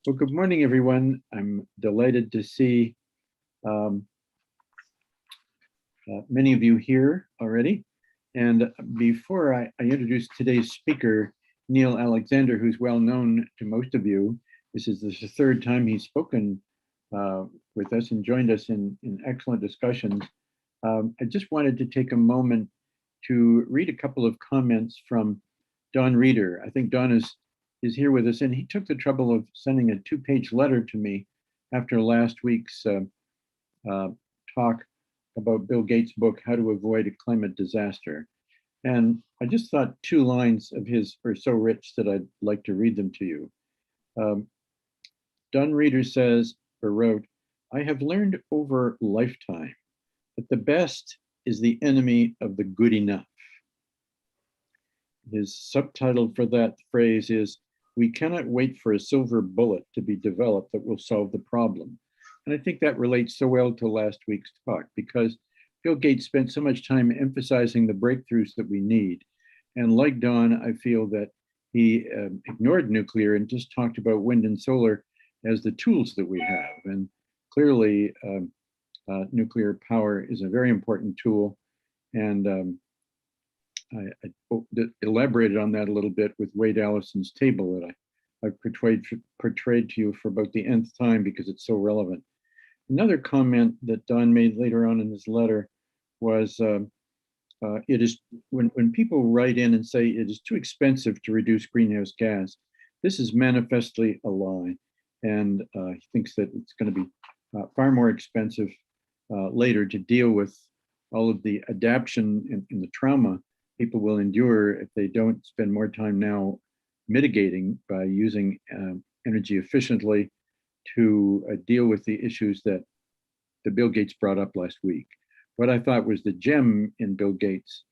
Well, good morning, everyone. I'm delighted to see um, many of you here already. And before I introduce today's speaker, Neil Alexander, who's well known to most of you, this is the third time he's spoken with us and joined us in excellent discussions. I just wanted to take a moment to read a couple of comments from Don Reeder. I think Don is here with us, and he took the trouble of sending a 2-page letter to me after last week's talk about Bill Gates' book, How to Avoid a Climate Disaster. And I just thought 2 lines of his are so rich that I'd like to read them to you. Don Reeder says, or wrote, "I have learned over lifetime that the best is the enemy of the good enough." His subtitle for that phrase is, "We cannot wait for a silver bullet to be developed that will solve the problem." And I think that relates so well to last week's talk, because Bill Gates spent so much time emphasizing the breakthroughs that we need. And like Don, I feel that he ignored nuclear and just talked about wind and solar as the tools that we have. And clearly, nuclear power is a very important tool. And I elaborated on that a little bit with Wade Allison's table that I've portrayed to you for about the nth time because it's so relevant. Another comment that Don made later on in his letter was, it is when people write in and say it is too expensive to reduce greenhouse gas, this is manifestly a lie. And he thinks that it's going to be far more expensive later to deal with all of the adaptation and the trauma people will endure if they don't spend more time now mitigating by using energy efficiently to deal with the issues that Bill Gates brought up last week. What I thought was the gem in Bill Gates'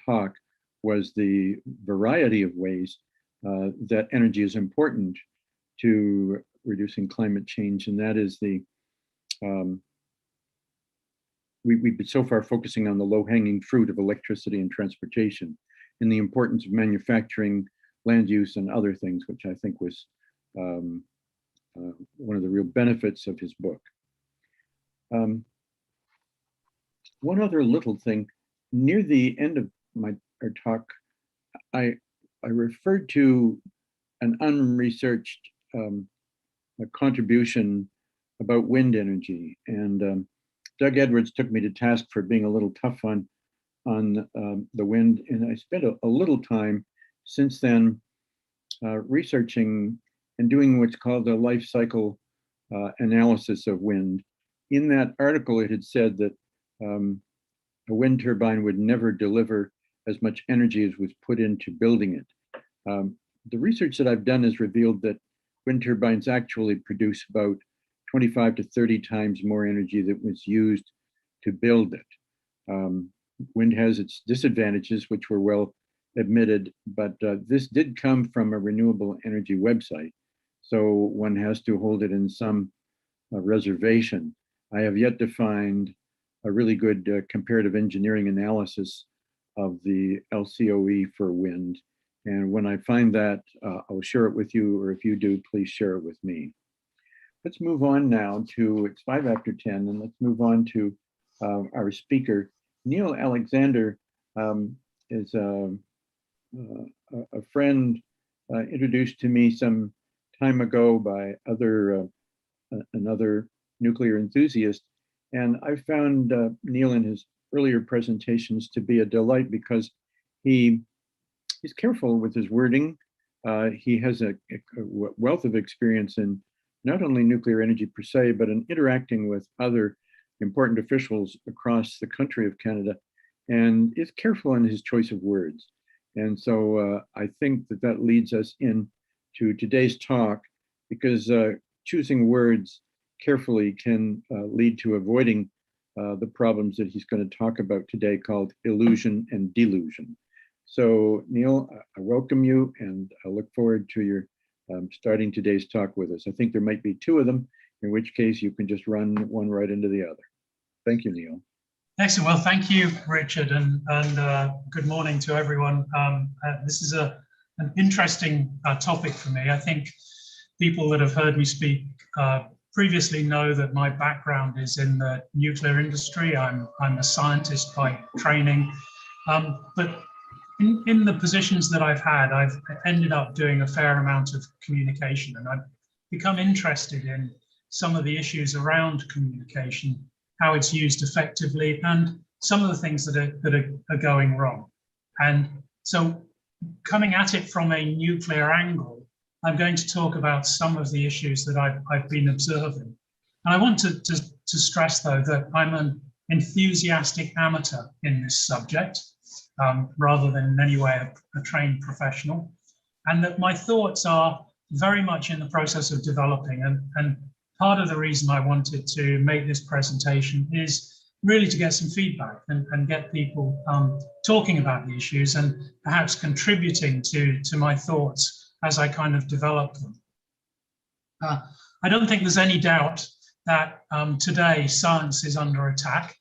talk was the variety of ways that energy is important to reducing climate change, and that is the we've been so far focusing on the low-hanging fruit of electricity and transportation and the importance of manufacturing, land use, and other things, which I think was one of the real benefits of his book. One other little thing, near the end of our talk, I referred to an unresearched contribution about wind energy, and Doug Edwards took me to task for being a little tough on the wind, and I spent a little time since then researching and doing what's called a life cycle analysis of wind. In that article, it had said that a wind turbine would never deliver as much energy as was put into building it. The research that I've done has revealed that wind turbines actually produce about 25 to 30 times more energy than was used to build it. Wind has its disadvantages, which were well admitted, but this did come from a renewable energy website, so one has to hold it in some reservation. I have yet to find a really good comparative engineering analysis of the LCOE for wind, and when I find that, I'll share it with you, or if you do, please share it with me. Let's move on now to, it's 5 after 10, and let's move on to our speaker. Neil Alexander is a friend introduced to me some time ago by another nuclear enthusiast. And I found Neil in his earlier presentations to be a delight because he's careful with his wording. He has a wealth of experience in not only nuclear energy per se, but in interacting with other important officials across the country of Canada, and is careful in his choice of words. And so I think that leads us into today's talk, because choosing words carefully can lead to avoiding the problems that he's going to talk about today, called illusion and delusion. So Neil, I welcome you, and I look forward to your starting today's talk with us. I think there might be 2 of them, in which case you can just run one right into the other. Thank you, Neil. Excellent. Well, thank you, Richard, and good morning to everyone. This is an interesting topic for me. I think people that have heard me speak previously know that my background is in the nuclear industry. I'm a scientist by training, but in the positions that I've had, I've ended up doing a fair amount of communication, and I've become interested in some of the issues around communication, how it's used effectively, and some of the things that are going wrong. And so, coming at it from a nuclear angle, I'm going to talk about some of the issues that I've been observing. And I want to stress, though, that I'm an enthusiastic amateur in this subject, rather than in any way a trained professional, and that my thoughts are very much in the process of developing. And part of the reason I wanted to make this presentation is really to get some feedback and get people talking about the issues and perhaps contributing to my thoughts as I kind of develop them. I don't think there's any doubt that today science is under attack.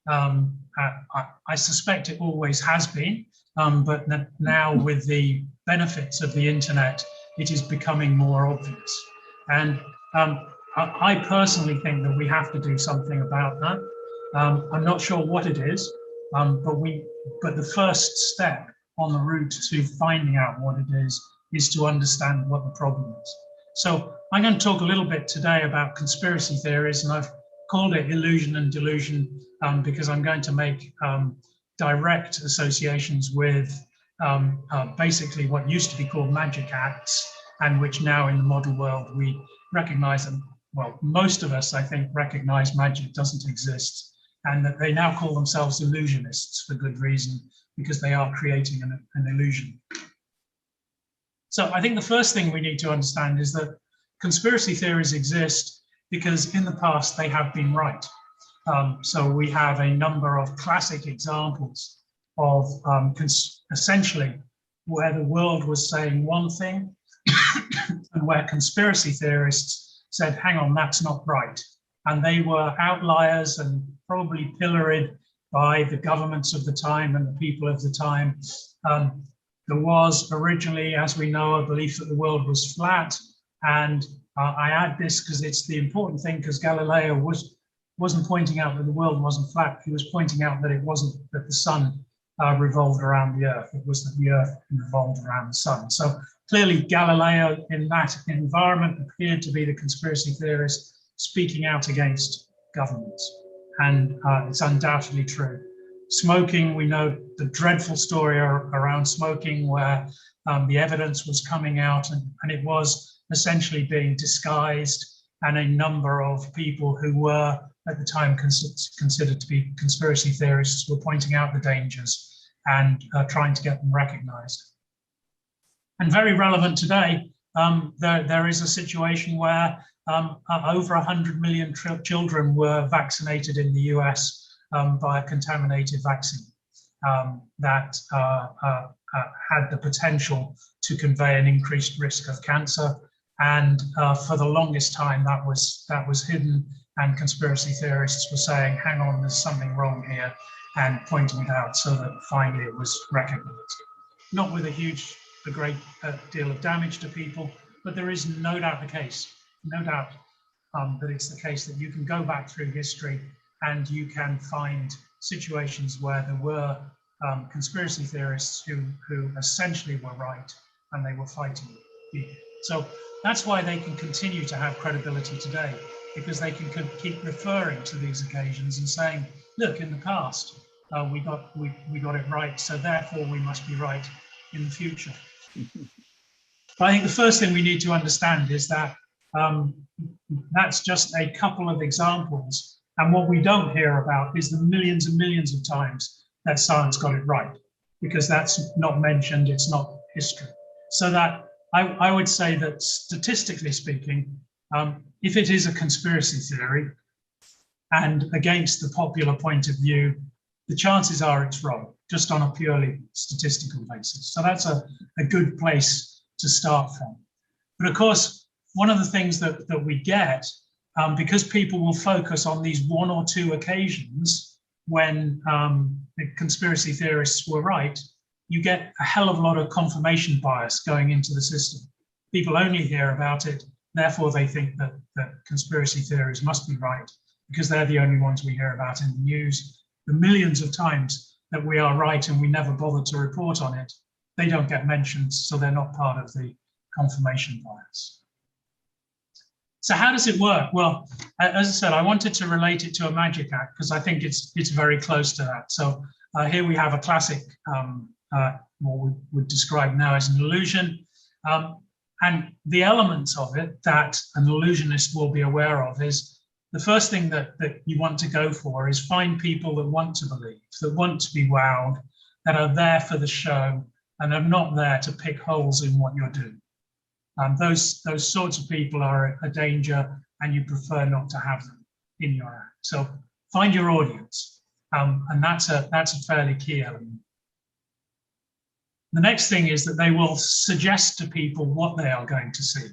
I suspect it always has been, but now with the benefits of the internet, it is becoming more obvious. And I personally think that we have to do something about that. I'm not sure what it is, but the first step on the route to finding out what it is to understand what the problem is. So I'm going to talk a little bit today about conspiracy theories, and I've called it illusion and delusion because I'm going to make direct associations with basically what used to be called magic acts, and which now in the model world we recognize them. Well, most of us, I think, recognize magic doesn't exist, and that they now call themselves illusionists for good reason, because they are creating an illusion. So I think the first thing we need to understand is that conspiracy theories exist because in the past they have been right. So we have a number of classic examples of essentially where the world was saying one thing and where conspiracy theorists said, hang on, that's not right. And they were outliers and probably pilloried by the governments of the time and the people of the time. There was originally, as we know, a belief that the world was flat. And I add this because it's the important thing, because Galileo wasn't pointing out that the world wasn't flat. He was pointing out that it wasn't that the sun revolved around the earth. It was that the earth revolved around the sun. So clearly Galileo in that environment appeared to be the conspiracy theorist speaking out against governments. And it's undoubtedly true. Smoking, we know the dreadful story around smoking where the evidence was coming out and it was essentially being disguised, and a number of people who were at the time considered to be conspiracy theorists were pointing out the dangers and trying to get them recognized. And very relevant today, there is a situation where over 100 million children were vaccinated in the US by a contaminated vaccine that had the potential to convey an increased risk of cancer. And for the longest time, that was hidden, and conspiracy theorists were saying, hang on, there's something wrong here, and pointing it out, so that finally it was recognized. Not with a great deal of damage to people, but there is no doubt the case, no doubt that it's the case that you can go back through history and you can find situations where there were conspiracy theorists who essentially were right and they were fighting people. So that's why they can continue to have credibility today, because they can keep referring to these occasions and saying, look, in the past, we got it right, so therefore we must be right in the future. I think the first thing we need to understand is that that's just a couple of examples. And what we don't hear about is the millions and millions of times that science got it right, because that's not mentioned, it's not history. So that I would say that statistically speaking, if it is a conspiracy theory and against the popular point of view, the chances are it's wrong, just on a purely statistical basis. So that's a good place to start from. But of course, one of the things that we get, because people will focus on these one or two occasions when the conspiracy theorists were right, you get a hell of a lot of confirmation bias going into the system. People only hear about it therefore they think that conspiracy theories must be right because they're the only ones we hear about in the news. The millions of times that we are right and we never bother to report on it, they don't get mentioned, so they're not part of the confirmation bias. So how does it work? Well, as I said, I wanted to relate it to a magic act because I think it's very close to that. So here we have a classic, what we would describe now as an illusion. And the elements of it that an illusionist will be aware of is the first thing that you want to go for is find people that want to believe, that want to be wowed, that are there for the show and are not there to pick holes in what you're doing. Those sorts of people are a danger, and you prefer not to have them in your act. So find your audience, and that's a fairly key element. The next thing is that they will suggest to people what they are going to see,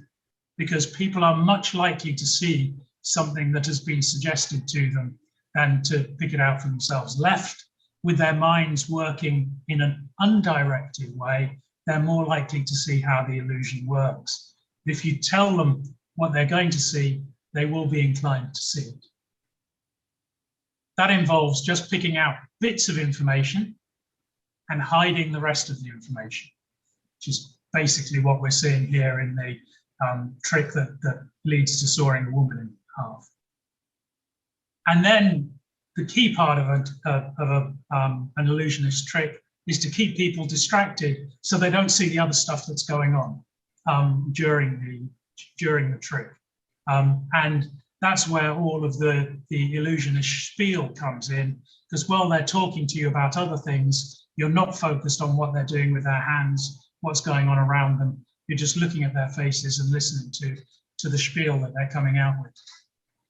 because people are much likely to see something that has been suggested to them than to pick it out for themselves. Left with their minds working in an undirected way, they're more likely to see how the illusion works. If you tell them what they're going to see, they will be inclined to see it. That involves just picking out bits of information and hiding the rest of the information, which is basically what we're seeing here in the trick that leads to sawing a woman in half. And then the key part of an illusionist trick is to keep people distracted so they don't see the other stuff that's going on during the trick. And that's where all of the illusionist spiel comes in, because while they're talking to you about other things, you're not focused on what they're doing with their hands, what's going on around them. You're just looking at their faces and listening to the spiel that they're coming out with.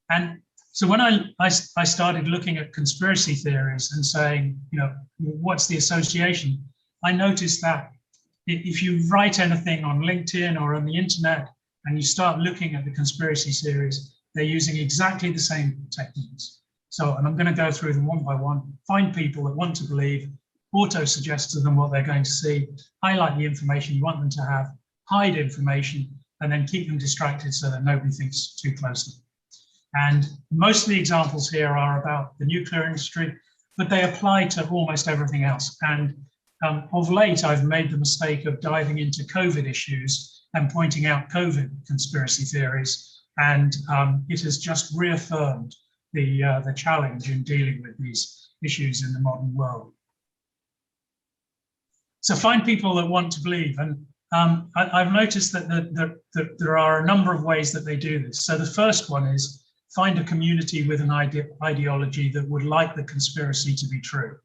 And so when I started looking at conspiracy theories and saying, what's the association? I noticed that if you write anything on LinkedIn or on the internet and you start looking at the conspiracy theories, they're using exactly the same techniques. So, and I'm going to go through them one by one, find people that want to believe, auto-suggest to them what they're going to see, highlight the information you want them to have, hide information, and then keep them distracted so that nobody thinks too closely. And most of the examples here are about the nuclear industry, but they apply to almost everything else. And of late, I've made the mistake of diving into COVID issues and pointing out COVID conspiracy theories. And it has just reaffirmed the challenge in dealing with these issues in the modern world. So find people that want to believe. And I've noticed that there are a number of ways that they do this. So the first one is find a community with an ideology that would like the conspiracy to be true.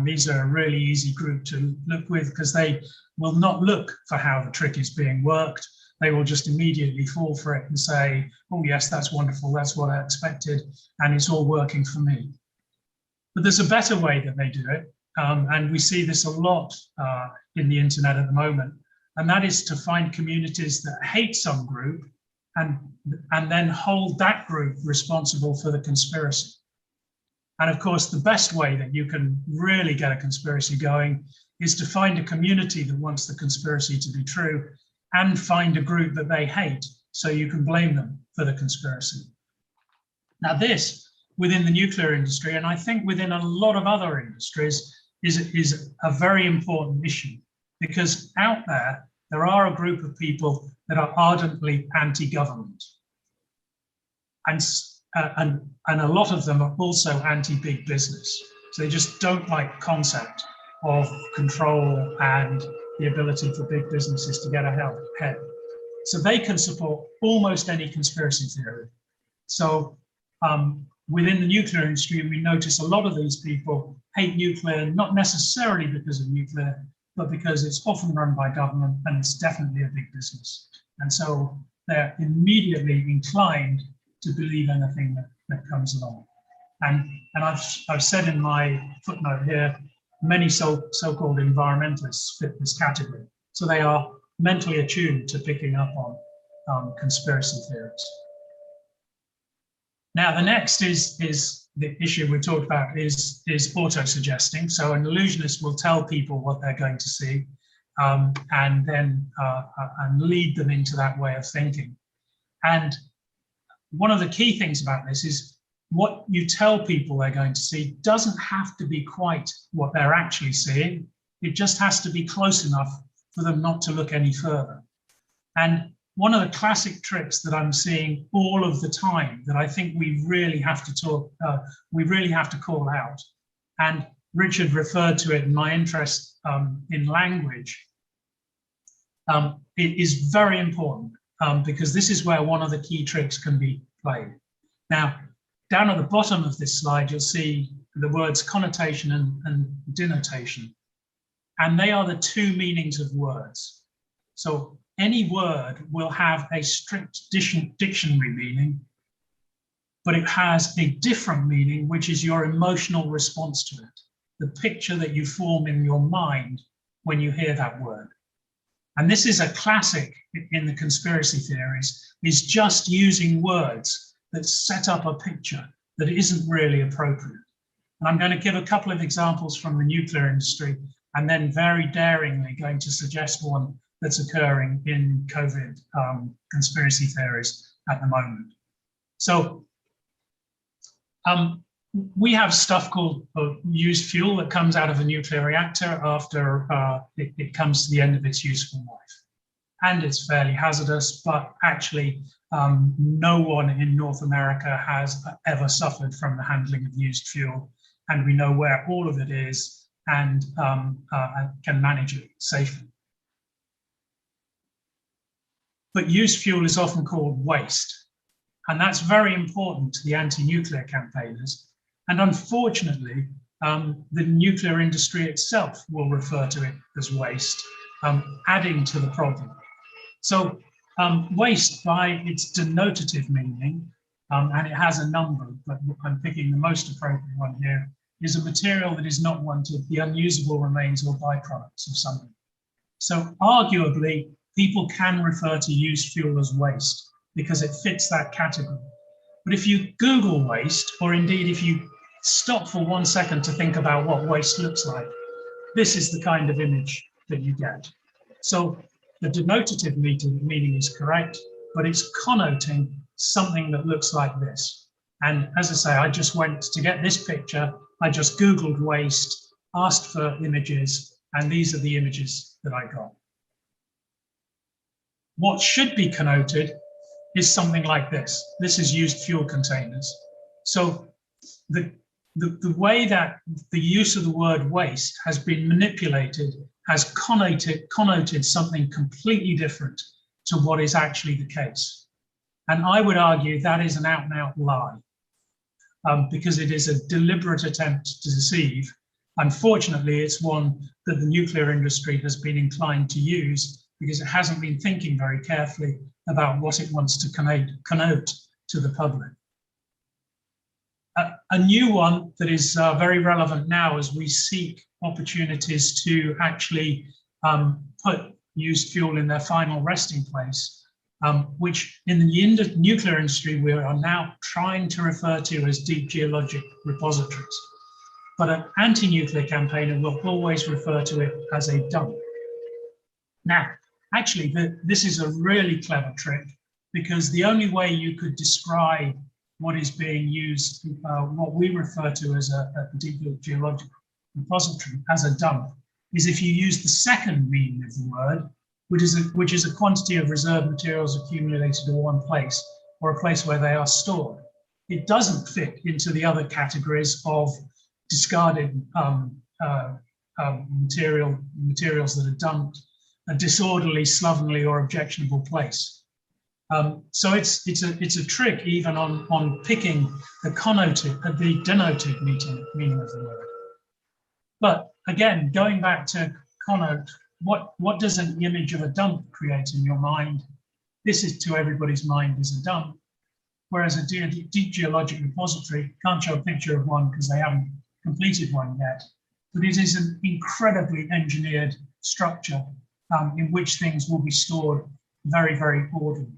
These are a really easy group to look with because they will not look for how the trick is being worked. They will just immediately fall for it and say, oh yes, that's wonderful, that's what I expected, and it's all working for me. But there's a better way that they do it, and we see this a lot in the internet at the moment, and that is to find communities that hate some group and then hold that group responsible for the conspiracy. And of course, the best way that you can really get a conspiracy going is to find a community that wants the conspiracy to be true and find a group that they hate so you can blame them for the conspiracy. Now this, within the nuclear industry, and I think within a lot of other industries, is a very important issue, because out there are a group of people that are ardently anti-government. And a lot of them are also anti-big business. So they just don't like the concept of control and the ability for big businesses to get ahead. So they can support almost any conspiracy theory. So within the nuclear industry, we notice a lot of these people hate nuclear, not necessarily because of nuclear, but because it's often run by government and it's definitely a big business. And so they're immediately inclined to believe anything that comes along. And I've said in my footnote here, many so-called environmentalists fit this category. So they are mentally attuned to picking up on conspiracy theories. Now, the next is the issue we talked about is auto-suggesting. So an illusionist will tell people what they're going to see and then and lead them into that way of thinking. And one of the key things about this is what you tell people they're going to see doesn't have to be quite what they're actually seeing. It just has to be close enough for them not to look any further. And one of the classic tricks that I'm seeing all of the time that I think we really have to call out, and Richard referred to it in my interest in language, it is very important because this is where one of the key tricks can be played. Now, down at the bottom of this slide, you'll see the words connotation and denotation, and they are the two meanings of words. So any word will have a strict dictionary meaning, but it has a different meaning, which is your emotional response to it, the picture that you form in your mind when you hear that word. And this is a classic in the conspiracy theories, is just using words that set up a picture that isn't really appropriate. And I'm going to give a couple of examples from the nuclear industry, and then very daringly going to suggest one that's occurring in COVID conspiracy theories at the moment. So we have stuff called used fuel that comes out of a nuclear reactor after it comes to the end of its useful life. And it's fairly hazardous, but actually no one in North America has ever suffered from the handling of used fuel. And we know where all of it is and can manage it safely. But used fuel is often called waste. And that's very important to the anti-nuclear campaigners. And unfortunately, the nuclear industry itself will refer to it as waste, adding to the problem. So waste, by its denotative meaning, and it has a number, but I'm picking the most appropriate one here, is a material that is not wanted, the unusable remains or byproducts of something. So arguably, people can refer to used fuel as waste because it fits that category. But if you Google waste, or indeed if you stop for 1 second to think about what waste looks like, this is the kind of image that you get. So the denotative meaning is correct, but it's connoting something that looks like this. And as I say, I just went to get this picture, I just Googled waste, asked for images, and these are the images that I got. What should be connoted is something like this. This is used fuel containers. So the way that the use of the word waste has been manipulated has connoted something completely different to what is actually the case. And I would argue that is an out-and-out lie, because it is a deliberate attempt to deceive. Unfortunately, it's one that the nuclear industry has been inclined to use because it hasn't been thinking very carefully about what it wants to connote to the public. A new one that is very relevant now as we seek opportunities to actually put used fuel in their final resting place, which in the nuclear industry we are now trying to refer to as deep geologic repositories. But an anti-nuclear campaigner will always refer to it as a dump. Now, actually, this is a really clever trick, because the only way you could describe what is being used, what we refer to as a deep geologic repository, as a dump, is if you use the second meaning of the word, which is a quantity of reserve materials accumulated in one place, or a place where they are stored. It doesn't fit into the other categories of discarded materials that are dumped, a disorderly, slovenly, or objectionable place. So it's a trick even on picking the denoted meaning of the word. But again, going back to connote, what does an image of a dump create in your mind? This is, to everybody's mind, is a dump. Whereas a deep geologic repository, can't show a picture of one because they haven't completed one yet, but it is an incredibly engineered structure in which things will be stored very, very orderly.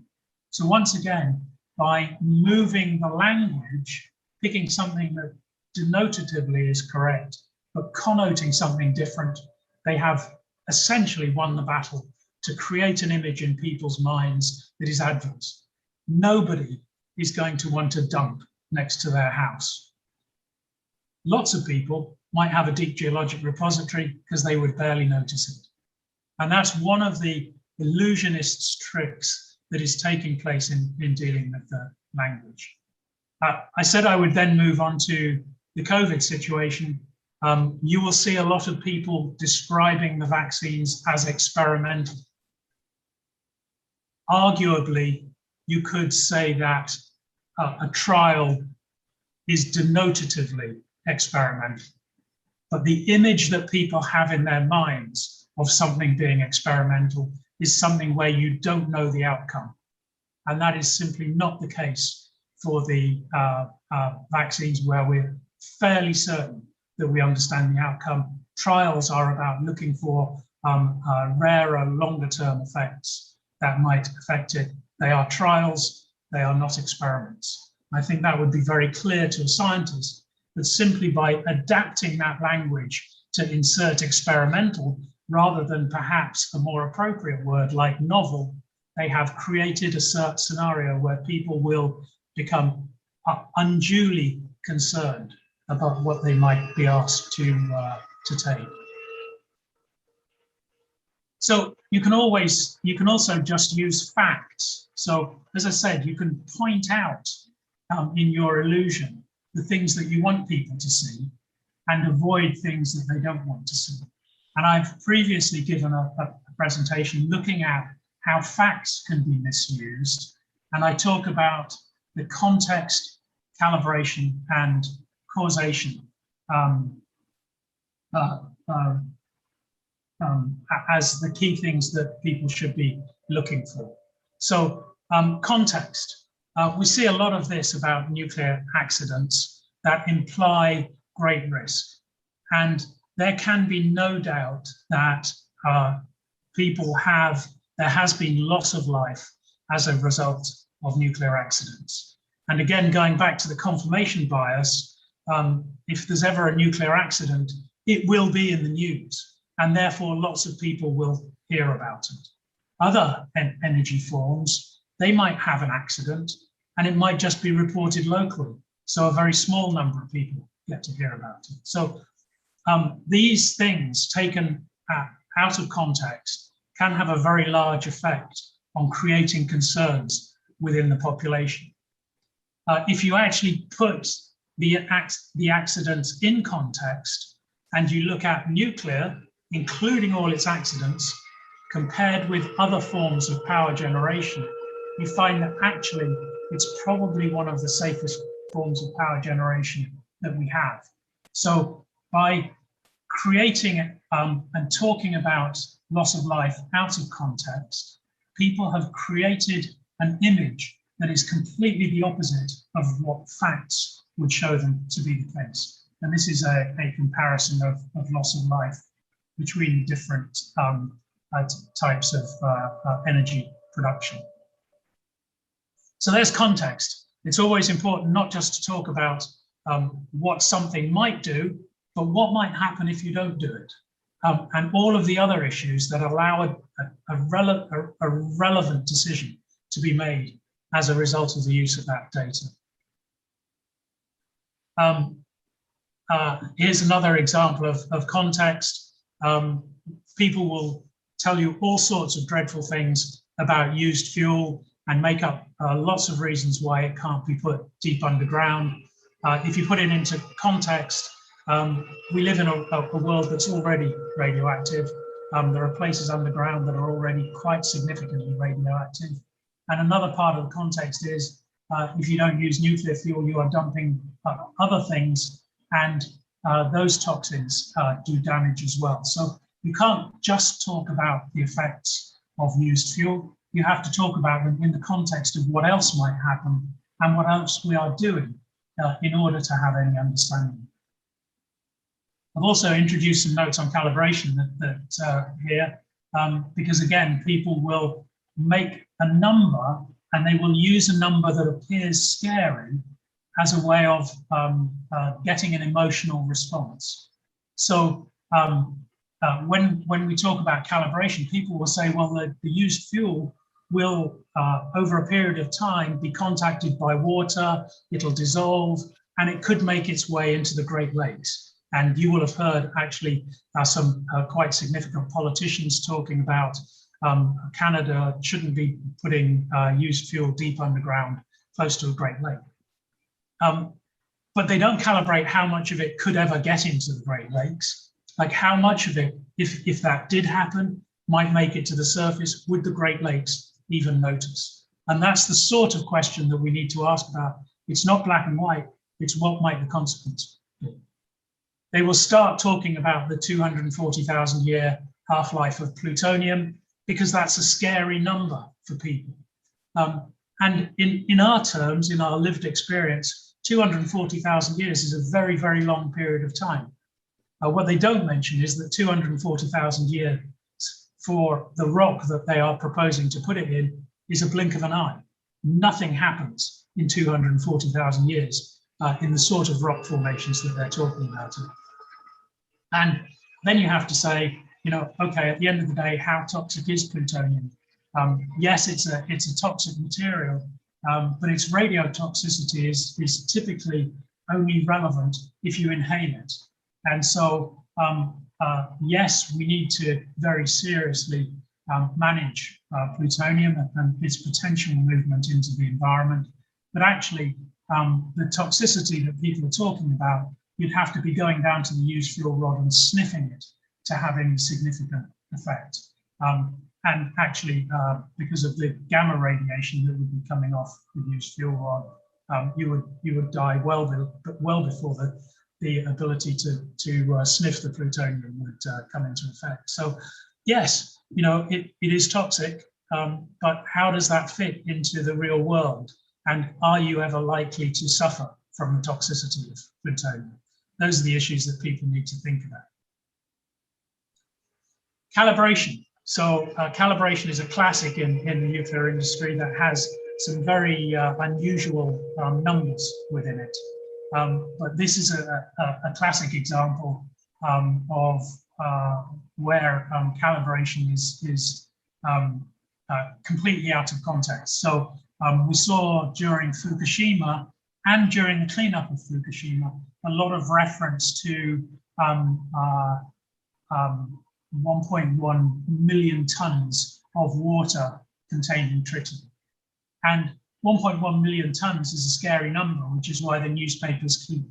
So once again, by moving the language, picking something that denotatively is correct, but connoting something different, they have essentially won the battle to create an image in people's minds that is adverse. nobody is going to want to dump next to their house. Lots of people might have a deep geologic repository because they would barely notice it. And that's one of the illusionists' tricks that is taking place in dealing with the language. I said I would then move on to the COVID situation. You will see a lot of people describing the vaccines as experimental. Arguably, you could say that a trial is denotatively experimental. But the image that people have in their minds of something being experimental is something where you don't know the outcome. And that is simply not the case for the vaccines, where we're fairly certain that we understand the outcome. Trials are about looking for rarer, longer-term effects that might affect it. They are trials, they are not experiments. I think that would be very clear to a scientist, that simply by adapting that language to insert experimental, rather than perhaps a more appropriate word like novel, they have created a certain scenario where people will become unduly concerned about what they might be asked to take. So you can also just use facts. So as I said, you can point out in your illusion the things that you want people to see and avoid things that they don't want to see. And I've previously given a presentation looking at how facts can be misused. And I talk about the context, calibration, and causation as the key things that people should be looking for. So context. We see a lot of this about nuclear accidents that imply great risk. And there can be no doubt that there has been loss of life as a result of nuclear accidents. And again, going back to the confirmation bias, if there's ever a nuclear accident, it will be in the news, and therefore lots of people will hear about it. Other energy forms, they might have an accident and it might just be reported locally. So a very small number of people get to hear about it. So these things taken out of context can have a very large effect on creating concerns within the population. If you actually put the accidents in context and you look at nuclear, including all its accidents, compared with other forms of power generation, you find that actually it's probably one of the safest forms of power generation that we have. So by creating and talking about loss of life out of context, people have created an image that is completely the opposite of what facts would show them to be the case. And this is a comparison of loss of life between different types of energy production. So there's context. It's always important not just to talk about what something might do, but what might happen if you don't do it. And all of the other issues that allow a relevant decision to be made as a result of the use of that data. Here's another example of context. People will tell you all sorts of dreadful things about used fuel and make up lots of reasons why it can't be put deep underground. If you put it into context, we live in a world that's already radioactive. There are places underground that are already quite significantly radioactive. And another part of the context is if you don't use nuclear fuel, you are dumping other things, and those toxins do damage as well. So you can't just talk about the effects of used fuel. You have to talk about them in the context of what else might happen and what else we are doing in order to have any understanding. I've also introduced some notes on calibration here, because again, people will make a number and they will use a number that appears scary as a way of getting an emotional response. So when we talk about calibration, people will say, well, the used fuel will, over a period of time, be contacted by water, it'll dissolve, and it could make its way into the Great Lakes. And you will have heard actually some quite significant politicians talking about Canada shouldn't be putting used fuel deep underground close to a Great Lake. But they don't calibrate how much of it could ever get into the Great Lakes. Like how much of it, if that did happen, might make it to the surface. Would the Great Lakes even notice? And that's the sort of question that we need to ask about. It's not black and white, it's what might the consequence be. They will start talking about the 240,000 year half-life of plutonium because that's a scary number for people. And in our terms, in our lived experience, 240,000 years is a very, very long period of time. What they don't mention is that 240,000 years for the rock that they are proposing to put it in is a blink of an eye. Nothing happens in 240,000 years in the sort of rock formations that they're talking about. And then you have to say, you know, okay, at the end of the day, how toxic is plutonium? Yes, it's a toxic material, but its radiotoxicity is typically only relevant if you inhale it. And so, yes, we need to very seriously manage plutonium and its potential movement into the environment. But actually, the toxicity that people are talking about, you'd have to be going down to the used fuel rod and sniffing it to have any significant effect. And actually, because of the gamma radiation that would be coming off the used fuel rod, you would die well before the ability to sniff the plutonium would come into effect. So, yes, you know, it is toxic, but how does that fit into the real world? And are you ever likely to suffer from the toxicity of plutonium? Those are the issues that people need to think about. Calibration. So calibration is a classic in the nuclear industry that has some very unusual numbers within it. But this is a classic example of where calibration is completely out of context. So we saw during Fukushima and during the cleanup of Fukushima, a lot of reference to 1.1 million tons of water containing tritium. And 1.1 million tons is a scary number, which is why the newspapers keep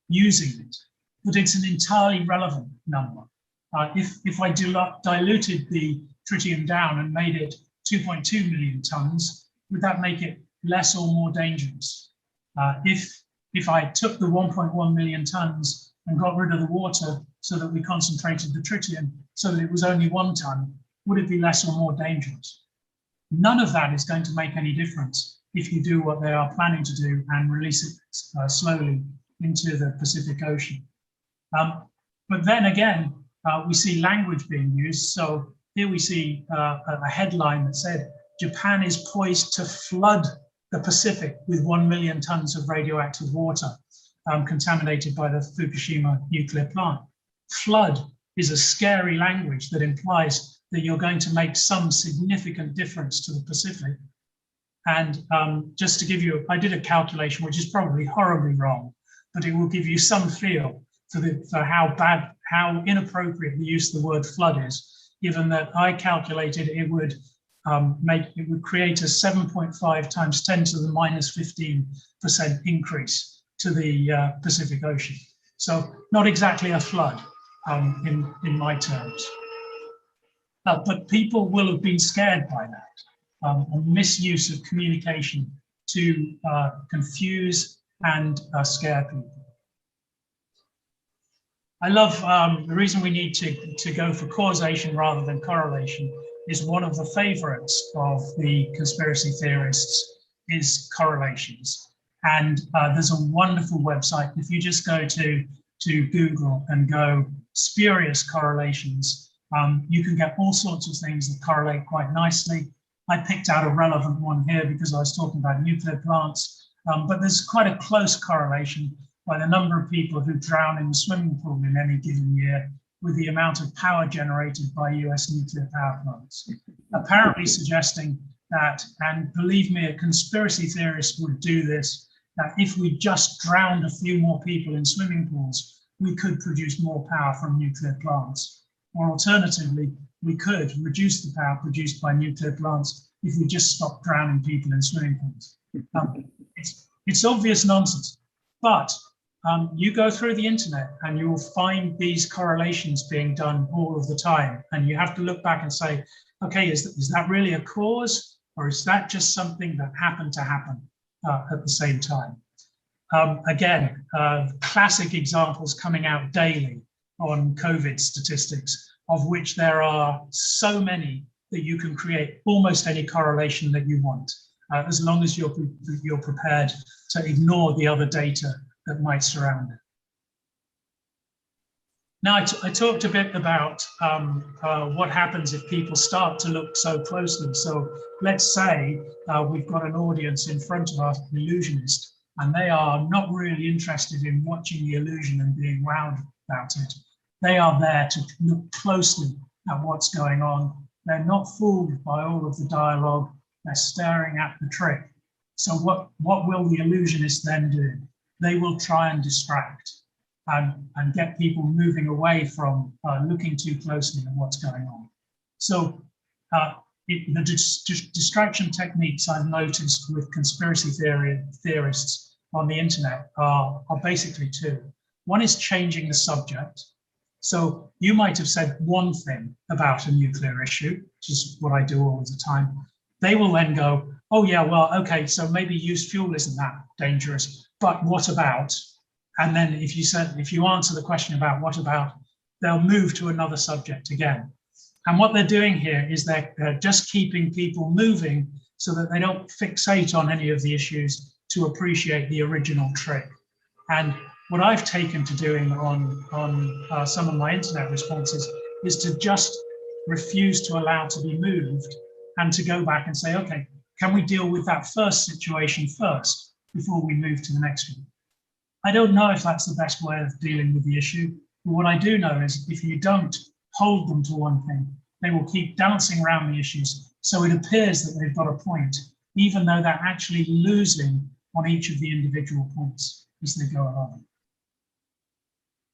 using it. But it's an entirely relevant number. If I diluted the tritium down and made it 2.2 million tons, would that make it less or more dangerous? If I took the 1.1 million tons and got rid of the water so that we concentrated the tritium so that it was only 1 ton, would it be less or more dangerous? None of that is going to make any difference if you do what they are planning to do and release it slowly into the Pacific Ocean. But then again, we see language being used. So here we see a headline that said, Japan is poised to flood the Pacific with 1 million tons of radioactive water contaminated by the Fukushima nuclear plant. Flood is a scary language that implies that you're going to make some significant difference to the Pacific. And just to give you, I did a calculation, which is probably horribly wrong, but it will give you some feel for how inappropriate the use of the word flood is, given that I calculated it would create a 7.5 times 10 to the minus 15% increase to the Pacific Ocean. So not exactly a flood in my terms. But people will have been scared by that, and misuse of communication to confuse and scare people. I love the reason we need to go for causation rather than correlation is one of the favorites of the conspiracy theorists is correlations. And there's a wonderful website. If you just go to Google and go spurious correlations, you can get all sorts of things that correlate quite nicely. I picked out a relevant one here because I was talking about nuclear plants, but there's quite a close correlation by the number of people who drown in the swimming pool in any given year with the amount of power generated by US nuclear power plants, apparently suggesting that, and believe me, a conspiracy theorist would do this, that if we just drowned a few more people in swimming pools, we could produce more power from nuclear plants. Or alternatively, we could reduce the power produced by nuclear plants if we just stopped drowning people in swimming pools. It's obvious nonsense, but you go through the internet and you will find these correlations being done all of the time. And you have to look back and say, okay, is that really a cause? Or is that just something that happened to happen at the same time? Again, classic examples coming out daily on COVID statistics, of which there are so many that you can create almost any correlation that you want, as long as you're prepared to ignore the other data that might surround it. Now, I talked a bit about what happens if people start to look so closely. So let's say we've got an audience in front of us, an illusionist, and they are not really interested in watching the illusion and being wowed about it. They are there to look closely at what's going on. They're not fooled by all of the dialogue. They're staring at the trick. So what will the illusionist then do? They will try and distract and get people moving away from looking too closely at what's going on. So the distraction techniques I've noticed with conspiracy theorists on the internet are basically two. One is changing the subject. So you might have said one thing about a nuclear issue, which is what I do all the time. They will then go, oh yeah, well, okay, so maybe used fuel isn't that dangerous, but what about? And then if you answer the question about what about, they'll move to another subject again. And what they're doing here is they're just keeping people moving so that they don't fixate on any of the issues to appreciate the original trick. And what I've taken to doing on some of my internet responses is to just refuse to allow to be moved and to go back and say, okay, can we deal with that first situation first before we move to the next one? I don't know if that's the best way of dealing with the issue, but what I do know is if you don't hold them to one thing, they will keep dancing around the issues. So it appears that they've got a point, even though they're actually losing on each of the individual points as they go along.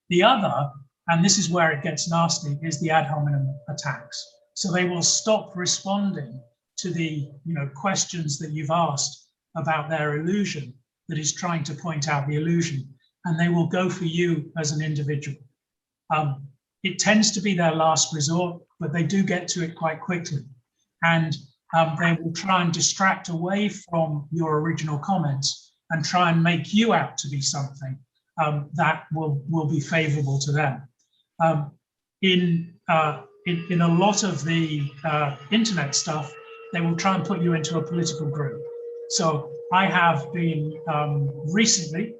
The other, and this is where it gets nasty, is the ad hominem attacks. So they will stop responding to the questions that you've asked about their illusion that is trying to point out the illusion, and they will go for you as an individual. It tends to be their last resort, but they do get to it quite quickly. And they will try and distract away from your original comments and try and make you out to be something that will be favorable to them. In a lot of the internet stuff, they will try and put you into a political group. So I have been recently,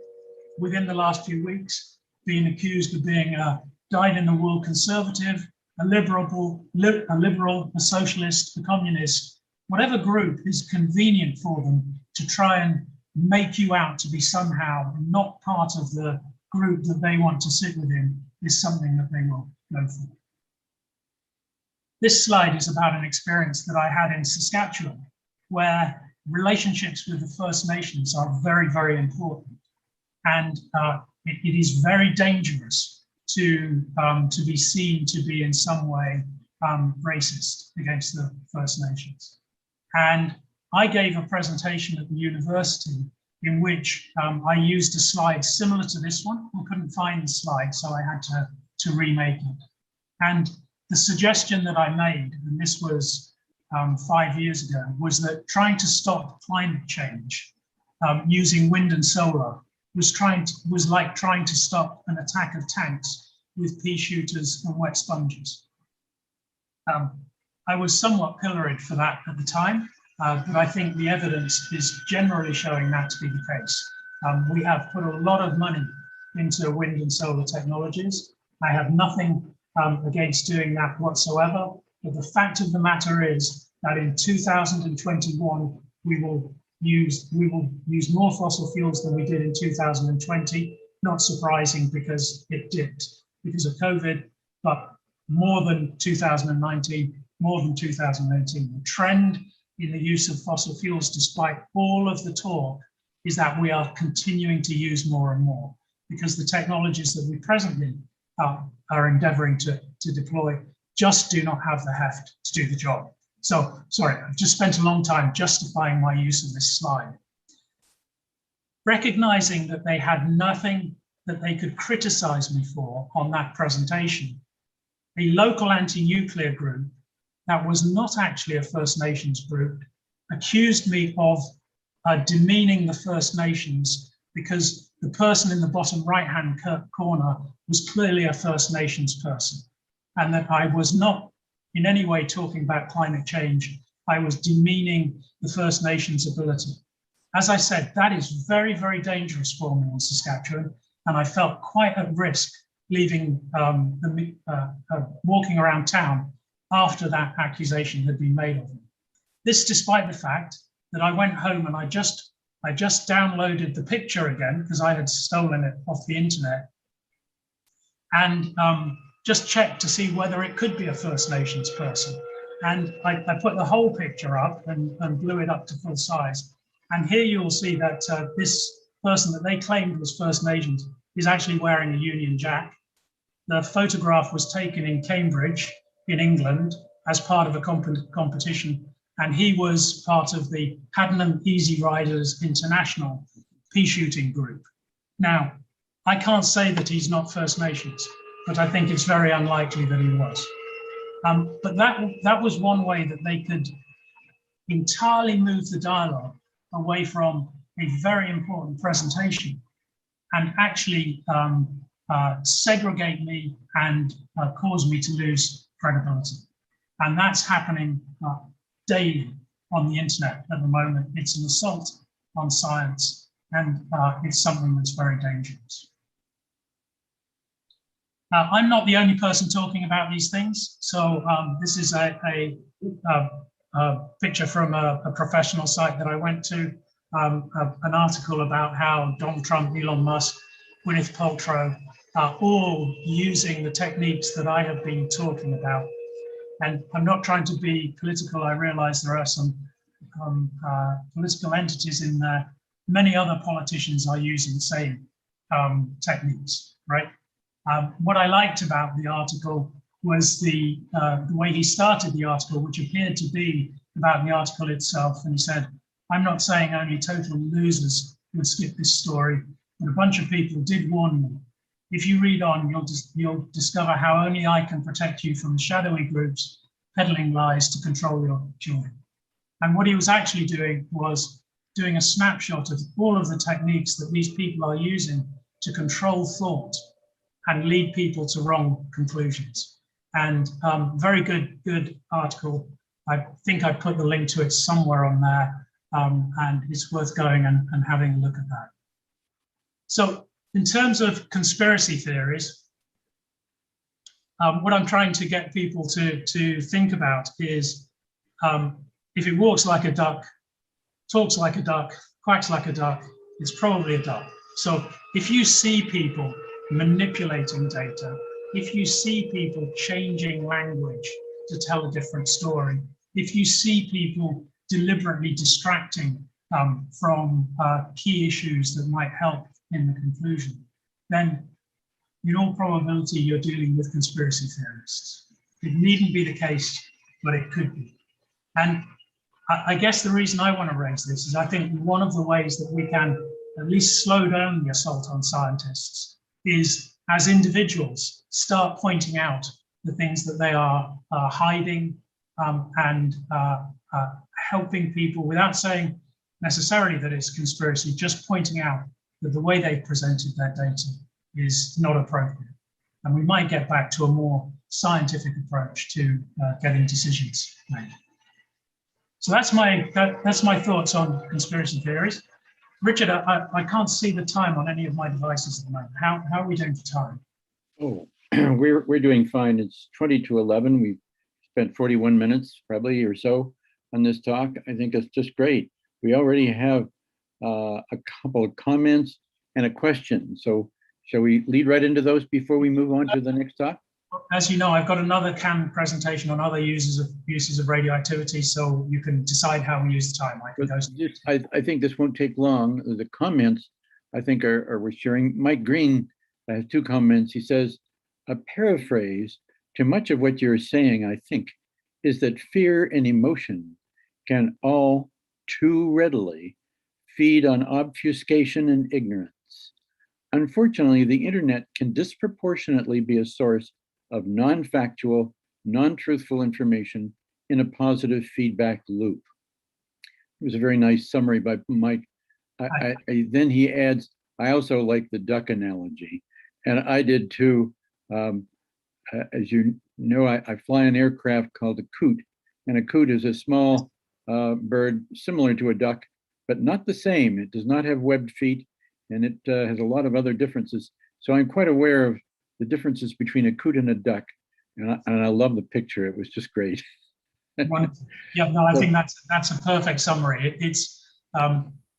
within the last few weeks, being accused of being a dyed-in-the-wool conservative, a liberal, a socialist, a communist, whatever group is convenient for them to try and make you out to be somehow not part of the group that they want to sit within is something that they will go for. This slide is about an experience that I had in Saskatchewan, where relationships with the First Nations are very, very important. And it is very dangerous to be seen to be in some way racist against the First Nations. And I gave a presentation at the university in which I used a slide similar to this one. I couldn't find the slide, so I had to remake it. And the suggestion that I made, and this was 5 years ago, was that trying to stop climate change using wind and solar was like trying to stop an attack of tanks with pea shooters and wet sponges. I was somewhat pilloried for that at the time, but I think the evidence is generally showing that to be the case. We have put a lot of money into wind and solar technologies. I have nothing against doing that whatsoever, but the fact of the matter is that in 2021, we will use more fossil fuels than we did in 2020. Not surprising because it dipped because of COVID, but more than 2019, more than 2018. The trend in the use of fossil fuels, despite all of the talk, is that we are continuing to use more and more, because the technologies that we presently are endeavoring to deploy just do not have the heft to do the job. So, sorry, I've just spent a long time justifying my use of this slide. Recognizing that they had nothing that they could criticize me for on that presentation, a local anti-nuclear group that was not actually a First Nations group accused me of demeaning the First Nations because the person in the bottom right-hand corner was clearly a First Nations person, and that I was not in any way talking about climate change. I was demeaning the First Nations ability. As I said, that is very, very dangerous for me in Saskatchewan, and I felt quite at risk leaving, walking around town after that accusation had been made of me. This despite the fact that I went home and I just downloaded the picture again because I had stolen it off the internet, and just checked to see whether it could be a First Nations person. And I put the whole picture up and blew it up to full size. And here you'll see that this person that they claimed was First Nations is actually wearing a Union Jack. The photograph was taken in Cambridge, in England, as part of a competition. And he was part of the Haddenham Easy Riders International pea shooting group. Now, I can't say that he's not First Nations, but I think it's very unlikely that he was. But that was one way that they could entirely move the dialogue away from a very important presentation and actually segregate me and cause me to lose credibility. And that's happening daily on the internet at the moment. It's an assault on science, and it's something that's very dangerous. I'm not the only person talking about these things. So this is a picture from a professional site that I went to, an article about how Donald Trump, Elon Musk, Gwyneth Paltrow are all using the techniques that I have been talking about. And I'm not trying to be political. I realize there are some political entities in there. Many other politicians are using the same techniques, right? What I liked about the article was the way he started the article, which appeared to be about the article itself. And he said, I'm not saying only total losers would skip this story, but a bunch of people did warn me. If you read on, you'll discover how only I can protect you from the shadowy groups peddling lies to control your children. And what he was actually doing was doing a snapshot of all of the techniques that these people are using to control thought and lead people to wrong conclusions. And very good article. I think I put the link to it somewhere on there, and it's worth going and having a look at that. So in terms of conspiracy theories, what I'm trying to get people to think about is if it walks like a duck, talks like a duck, quacks like a duck, it's probably a duck. So if you see people manipulating data, if you see people changing language to tell a different story, if you see people deliberately distracting from key issues that might help in the conclusion, then in all probability you're dealing with conspiracy theorists. It needn't be the case, but it could be. And I guess the reason I want to raise this is I think one of the ways that we can at least slow down the assault on scientists is, as individuals, start pointing out the things that they are hiding and helping people without saying necessarily that it's conspiracy, just pointing out that the way they presented their data is not appropriate. And we might get back to a more scientific approach to getting decisions made. So that's my thoughts on conspiracy theories. Richard, I can't see the time on any of my devices at the moment. How are we doing for time? Oh, we're doing fine. It's 20 to 11. We've spent 41 minutes probably or so on this talk. I think it's just great. We already have a couple of comments and a question. So shall we lead right into those before we move on to the next talk? as you know, I've got another canned presentation on other uses of radioactivity, so you can decide how we use the time. I think this won't take long. The comments, I think, are worth sharing. Mike Green has 2 comments. He says, a paraphrase to much of what you're saying, I think, is that fear and emotion can all too readily feed on obfuscation and ignorance. Unfortunately, the internet can disproportionately be a source of non-factual, non-truthful information in a positive feedback loop. It was a very nice summary by Mike. Then he adds, I also like the duck analogy, and I did too. As you know, I fly an aircraft called a coot, and a coot is a small bird similar to a duck, but not the same. It does not have webbed feet, and it has a lot of other differences. So I'm quite aware of the differences between a coot and a duck, and I love the picture. It was just great. Wonderful. Yeah, no, I think that's a perfect summary. It's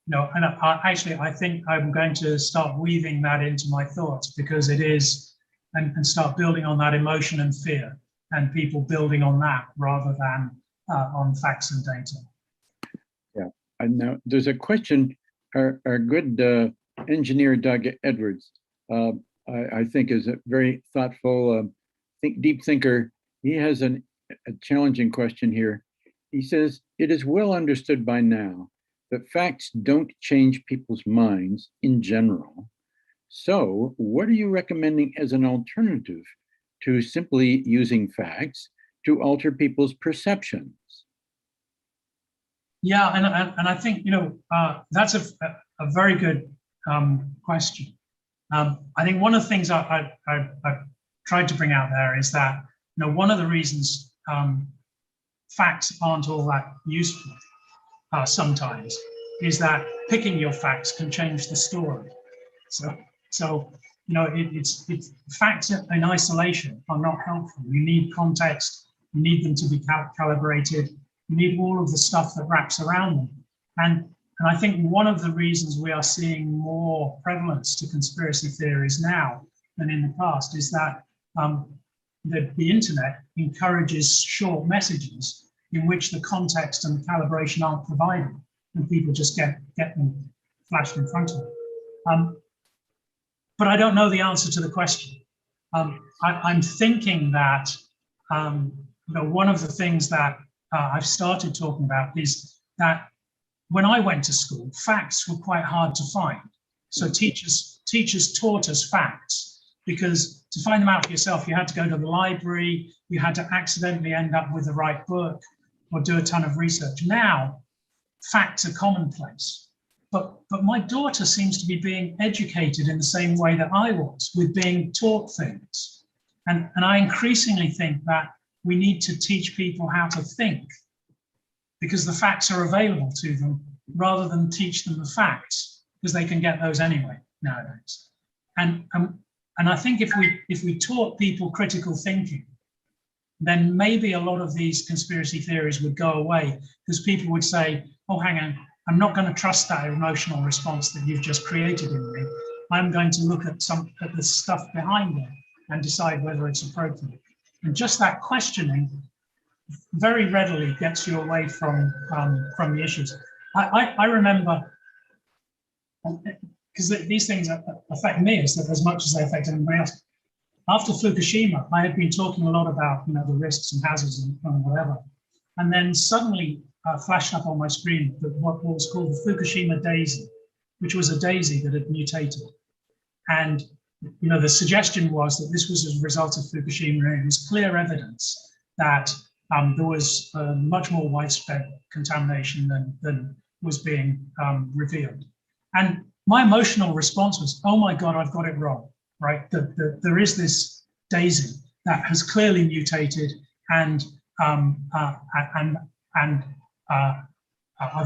no, and I think I'm going to start weaving that into my thoughts, because it is, and start building on that emotion and fear, and people building on that rather than on facts and data. Yeah, and now there's a question. Our good engineer Doug Edwards, I think, is a very thoughtful, deep thinker. He has a challenging question here. He says, it is well understood by now that facts don't change people's minds in general. So what are you recommending as an alternative to simply using facts to alter people's perceptions? Yeah, and I think, that's a very good question. I think one of the things I've tried to bring out there is that, one of the reasons facts aren't all that useful sometimes is that picking your facts can change the story. So it's facts in isolation are not helpful. You need context. You need them to be calibrated. You need all of the stuff that wraps around them. And I think one of the reasons we are seeing more prevalence to conspiracy theories now than in the past is that the internet encourages short messages in which the context and the calibration aren't provided, and people just get them flashed in front of them. But I don't know the answer to the question. I'm thinking that one of the things that I've started talking about is that when I went to school, facts were quite hard to find. So teachers taught us facts, because to find them out for yourself, you had to go to the library, you had to accidentally end up with the right book or do a ton of research. Now, facts are commonplace. But my daughter seems to be being educated in the same way that I was, with being taught things. And I increasingly think that we need to teach people how to think, because the facts are available to them, rather than teach them the facts, because they can get those anyway nowadays. And I think if we taught people critical thinking, then maybe a lot of these conspiracy theories would go away, because people would say, oh, hang on, I'm not going to trust that emotional response that you've just created in me. I'm going to look at the stuff behind it and decide whether it's appropriate. And just that questioning very readily gets you away from the issues. I remember, because these things affect me as much as they affect anybody else. After Fukushima, I had been talking a lot about the risks and hazards and whatever, and then suddenly flashed up on my screen what was called the Fukushima Daisy, which was a daisy that had mutated. And the suggestion was that this was as a result of Fukushima, and it was clear evidence that there was much more widespread contamination than was being revealed. And my emotional response was, oh my God, I've got it wrong, right? There is this daisy that has clearly mutated, and I've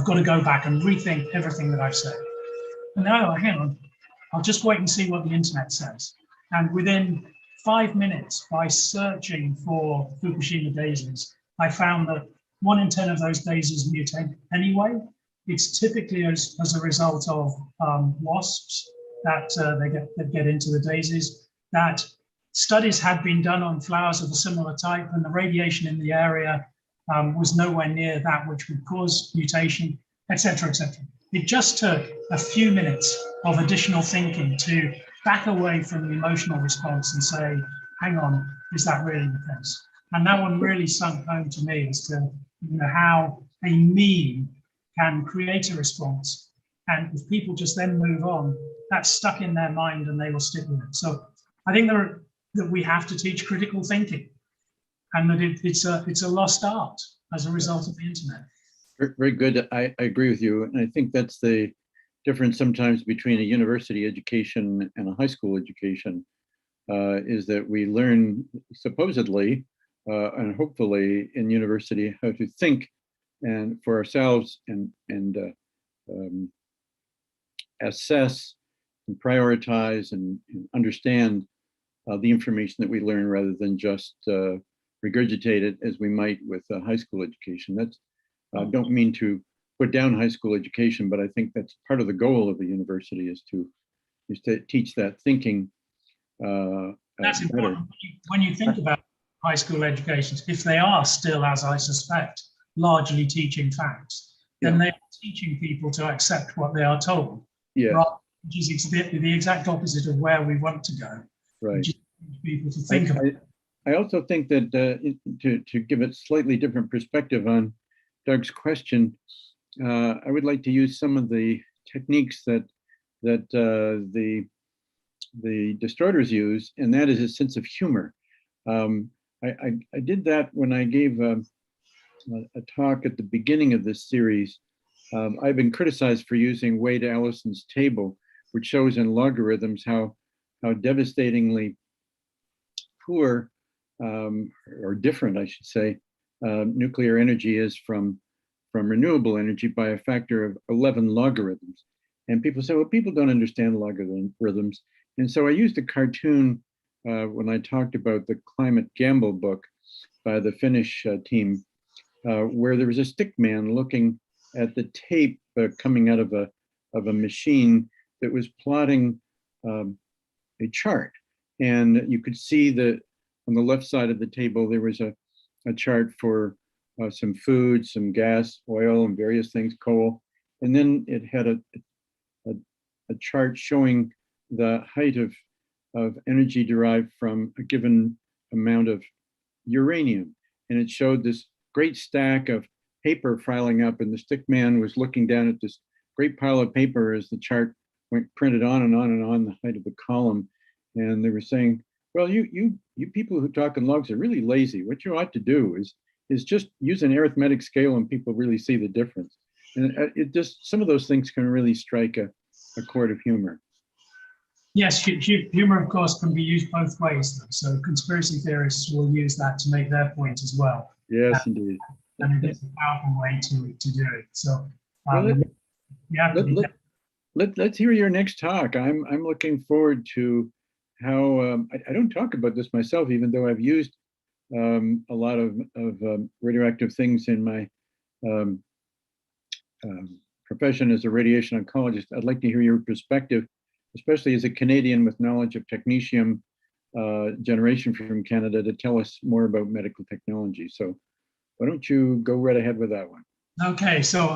got to go back and rethink everything that I've said. And now, hang on, I'll just wait and see what the internet says. And within 5 minutes, by searching for Fukushima daisies, I found that 1 in 10 of those daisies mutate anyway. It's typically as a result of wasps that they get into the daisies, that studies had been done on flowers of a similar type, and the radiation in the area was nowhere near that which would cause mutation, etc., etc. It just took a few minutes of additional thinking to back away from the emotional response and say, hang on, is that really the case? And that one really sunk home to me as to how a meme can create a response. And if people just then move on, that's stuck in their mind and they will stick with it. So I think that we have to teach critical thinking, and that it's a lost art as a result of the internet. Very good. I agree with you. And I think that's the difference sometimes between a university education and a high school education, is that we learn supposedly and hopefully in university how to think and for ourselves and assess and prioritize and understand the information that we learn rather than just regurgitate it as we might with high school education. That's don't mean to put down high school education, but I think that's part of the goal of the university is to teach that thinking. That's important. When you think about high school educations, if they are still, as I suspect, largely teaching facts, then they are teaching people to accept what they are told. Yeah. Which is the exact opposite of where we want to go. Right. Which is people to think about. I also think that to give it slightly different perspective on Doug's question, I would like to use some of the techniques that the distorters use, and that is a sense of humor. I did that when I gave a talk at the beginning of this series. I've been criticized for using Wade Allison's table, which shows in logarithms how devastatingly poor or different, I should say, nuclear energy is from renewable energy by a factor of 11 logarithms. And people say, well, people don't understand logarithms. And so I used a cartoon when I talked about the Climate Gamble book by the Finnish team, where there was a stick man looking at the tape coming out of a machine that was plotting a chart. And you could see that on the left side of the table, there was a chart for some food, some gas, oil, and various things, coal. And then it had a chart showing the height of energy derived from a given amount of uranium. And it showed this great stack of paper filing up, and the stick man was looking down at this great pile of paper as the chart went printed on and on and on the height of the column. And they were saying, well, you people who talk in logs are really lazy. What you ought to do is just use an arithmetic scale and people really see the difference. And it just, some of those things can really strike a chord of humor. Yes, humor, of course, can be used both ways, though. So conspiracy theorists will use that to make their point as well. Yes, indeed. And it is a powerful way to do it. So let's hear your next talk. I'm looking forward to how I don't talk about this myself, even though I've used a lot of radioactive things in my profession as a radiation oncologist. I'd like to hear your perspective, especially as a Canadian with knowledge of technetium generation from Canada, to tell us more about medical technology. So why don't you go right ahead with that one? Okay, so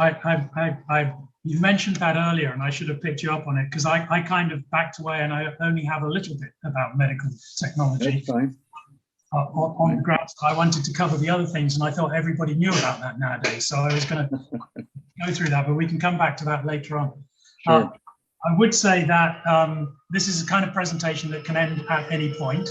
you mentioned that earlier, and I should have picked you up on it because I kind of backed away, and I only have a little bit about medical technology. That's fine. On the grounds that I wanted to cover the other things, and I thought everybody knew about that nowadays. So I was going to go through that, but we can come back to that later on. Sure. I would say that this is a kind of presentation that can end at any point.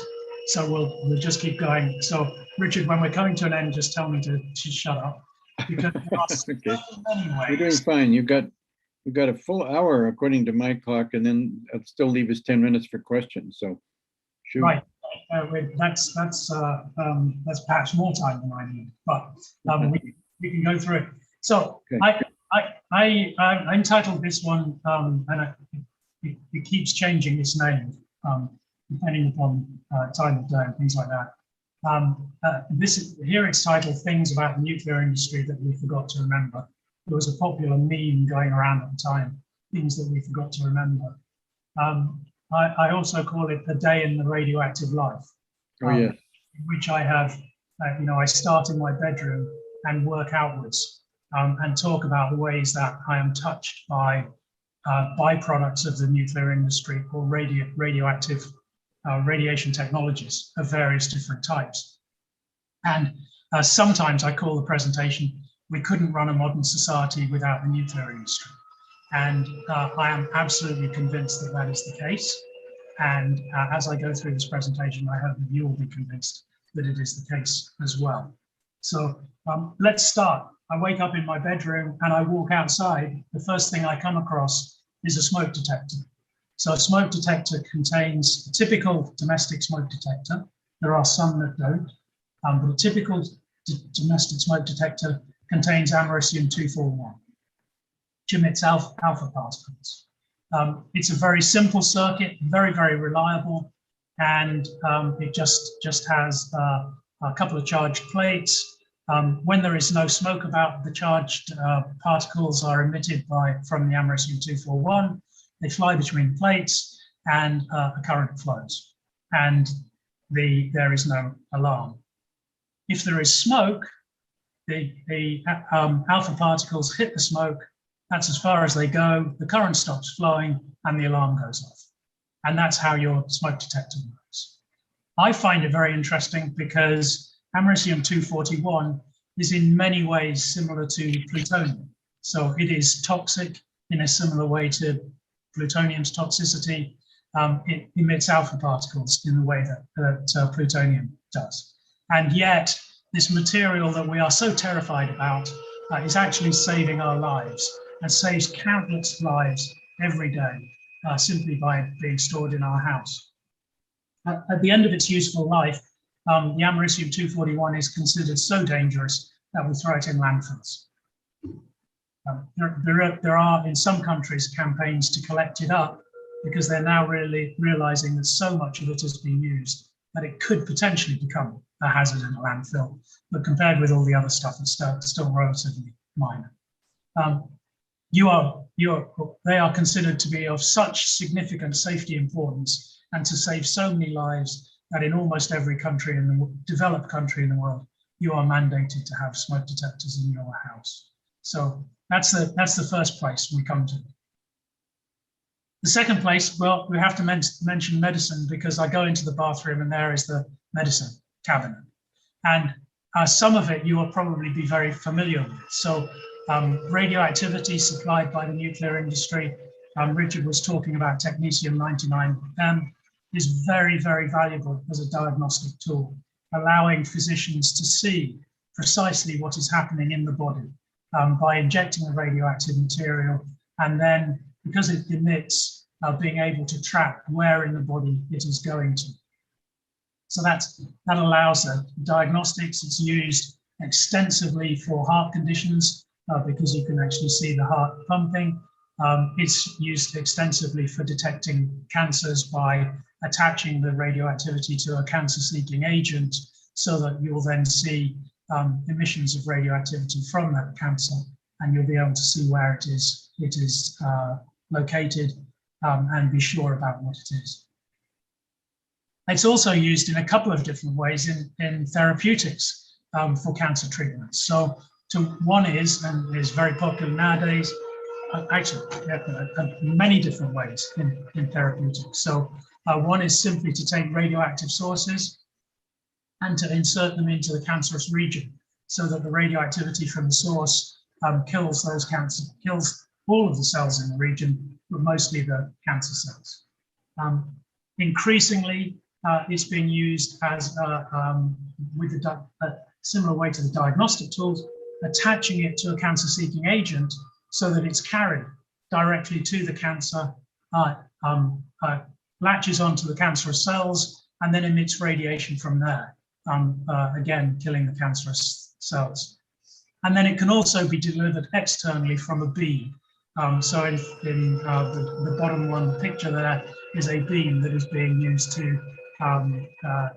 So we'll just keep going. So Richard, when we're coming to an end, just tell me to shut up. Because there are so okay. many ways. You're doing fine. You've got a full hour according to my clock, and then I'll still leave us 10 minutes for questions. So shoot. Right. That's perhaps more time than I need, but we can go through it. So okay. I entitled this one, and it keeps changing its name depending upon time of day and things like that. Here it's titled "Things About the Nuclear Industry That We Forgot to Remember." There was a popular meme going around at the time, things that we forgot to remember. I also call it a day in the radioactive life. Oh, yeah. In which I have, I start in my bedroom and work outwards and talk about the ways that I am touched by byproducts of the nuclear industry or radioactive radiation technologies of various different types. And sometimes I call the presentation, "We couldn't run a modern society without the nuclear industry." And I am absolutely convinced that that is the case. And as I go through this presentation, I hope that you will be convinced that it is the case as well. So let's start. I wake up in my bedroom and I walk outside. The first thing I come across is a smoke detector. So a smoke detector contains a typical domestic smoke detector. There are some that don't, but a typical domestic smoke detector contains americium-241, which emits alpha particles. It's a very simple circuit, very, very reliable, and it just has a couple of charged plates. When there is no smoke about, the charged particles are emitted from the americium-241. They fly between plates and a current flows, and there is no alarm. If there is smoke, the alpha particles hit the smoke. That's as far as they go. The current stops flowing and the alarm goes off. And that's how your smoke detector works. I find it very interesting because americium-241 is in many ways similar to plutonium. So it is toxic in a similar way to plutonium's toxicity. It emits alpha particles in the way that plutonium does. And yet, this material that we are so terrified about is actually saving our lives and saves countless lives every day simply by being stored in our house. At the end of its useful life, the americium-241 is considered so dangerous that we throw it in landfills. There are, in some countries, campaigns to collect it up because they're now really realizing that so much of it has been used that it could potentially become a hazard in a landfill. But compared with all the other stuff, it's still relatively minor. They are considered to be of such significant safety importance and to save so many lives that in almost every country in the developed country in the world, you are mandated to have smoke detectors in your house. So that's the first place we come to. The second place, well, we have to mention medicine because I go into the bathroom and there is the medicine cabinet. And some of it you will probably be very familiar with. So radioactivity supplied by the nuclear industry, Richard was talking about technetium-99m, is very, very valuable as a diagnostic tool, allowing physicians to see precisely what is happening in the body by injecting the radioactive material, and then because it emits, being able to track where in the body it is going to. So that allows diagnostics. It's used extensively for heart conditions because you can actually see the heart pumping. It's used extensively for detecting cancers by attaching the radioactivity to a cancer-seeking agent so that you'll then see emissions of radioactivity from that cancer, and you'll be able to see where it is located and be sure about what it is. It's also used in a couple of different ways in therapeutics for cancer treatments. So one is, and is very popular nowadays, actually many different ways in therapeutics. So one is simply to take radioactive sources and to insert them into the cancerous region so that the radioactivity from the source kills all of the cells in the region, but mostly the cancer cells. Increasingly, it's being used as with a similar way to the diagnostic tools, attaching it to a cancer-seeking agent so that it's carried directly to the cancer, latches onto the cancerous cells, and then emits radiation from there, again, killing the cancerous cells. And then it can also be delivered externally from a beam. So in the bottom one, the picture there is a beam that is being used to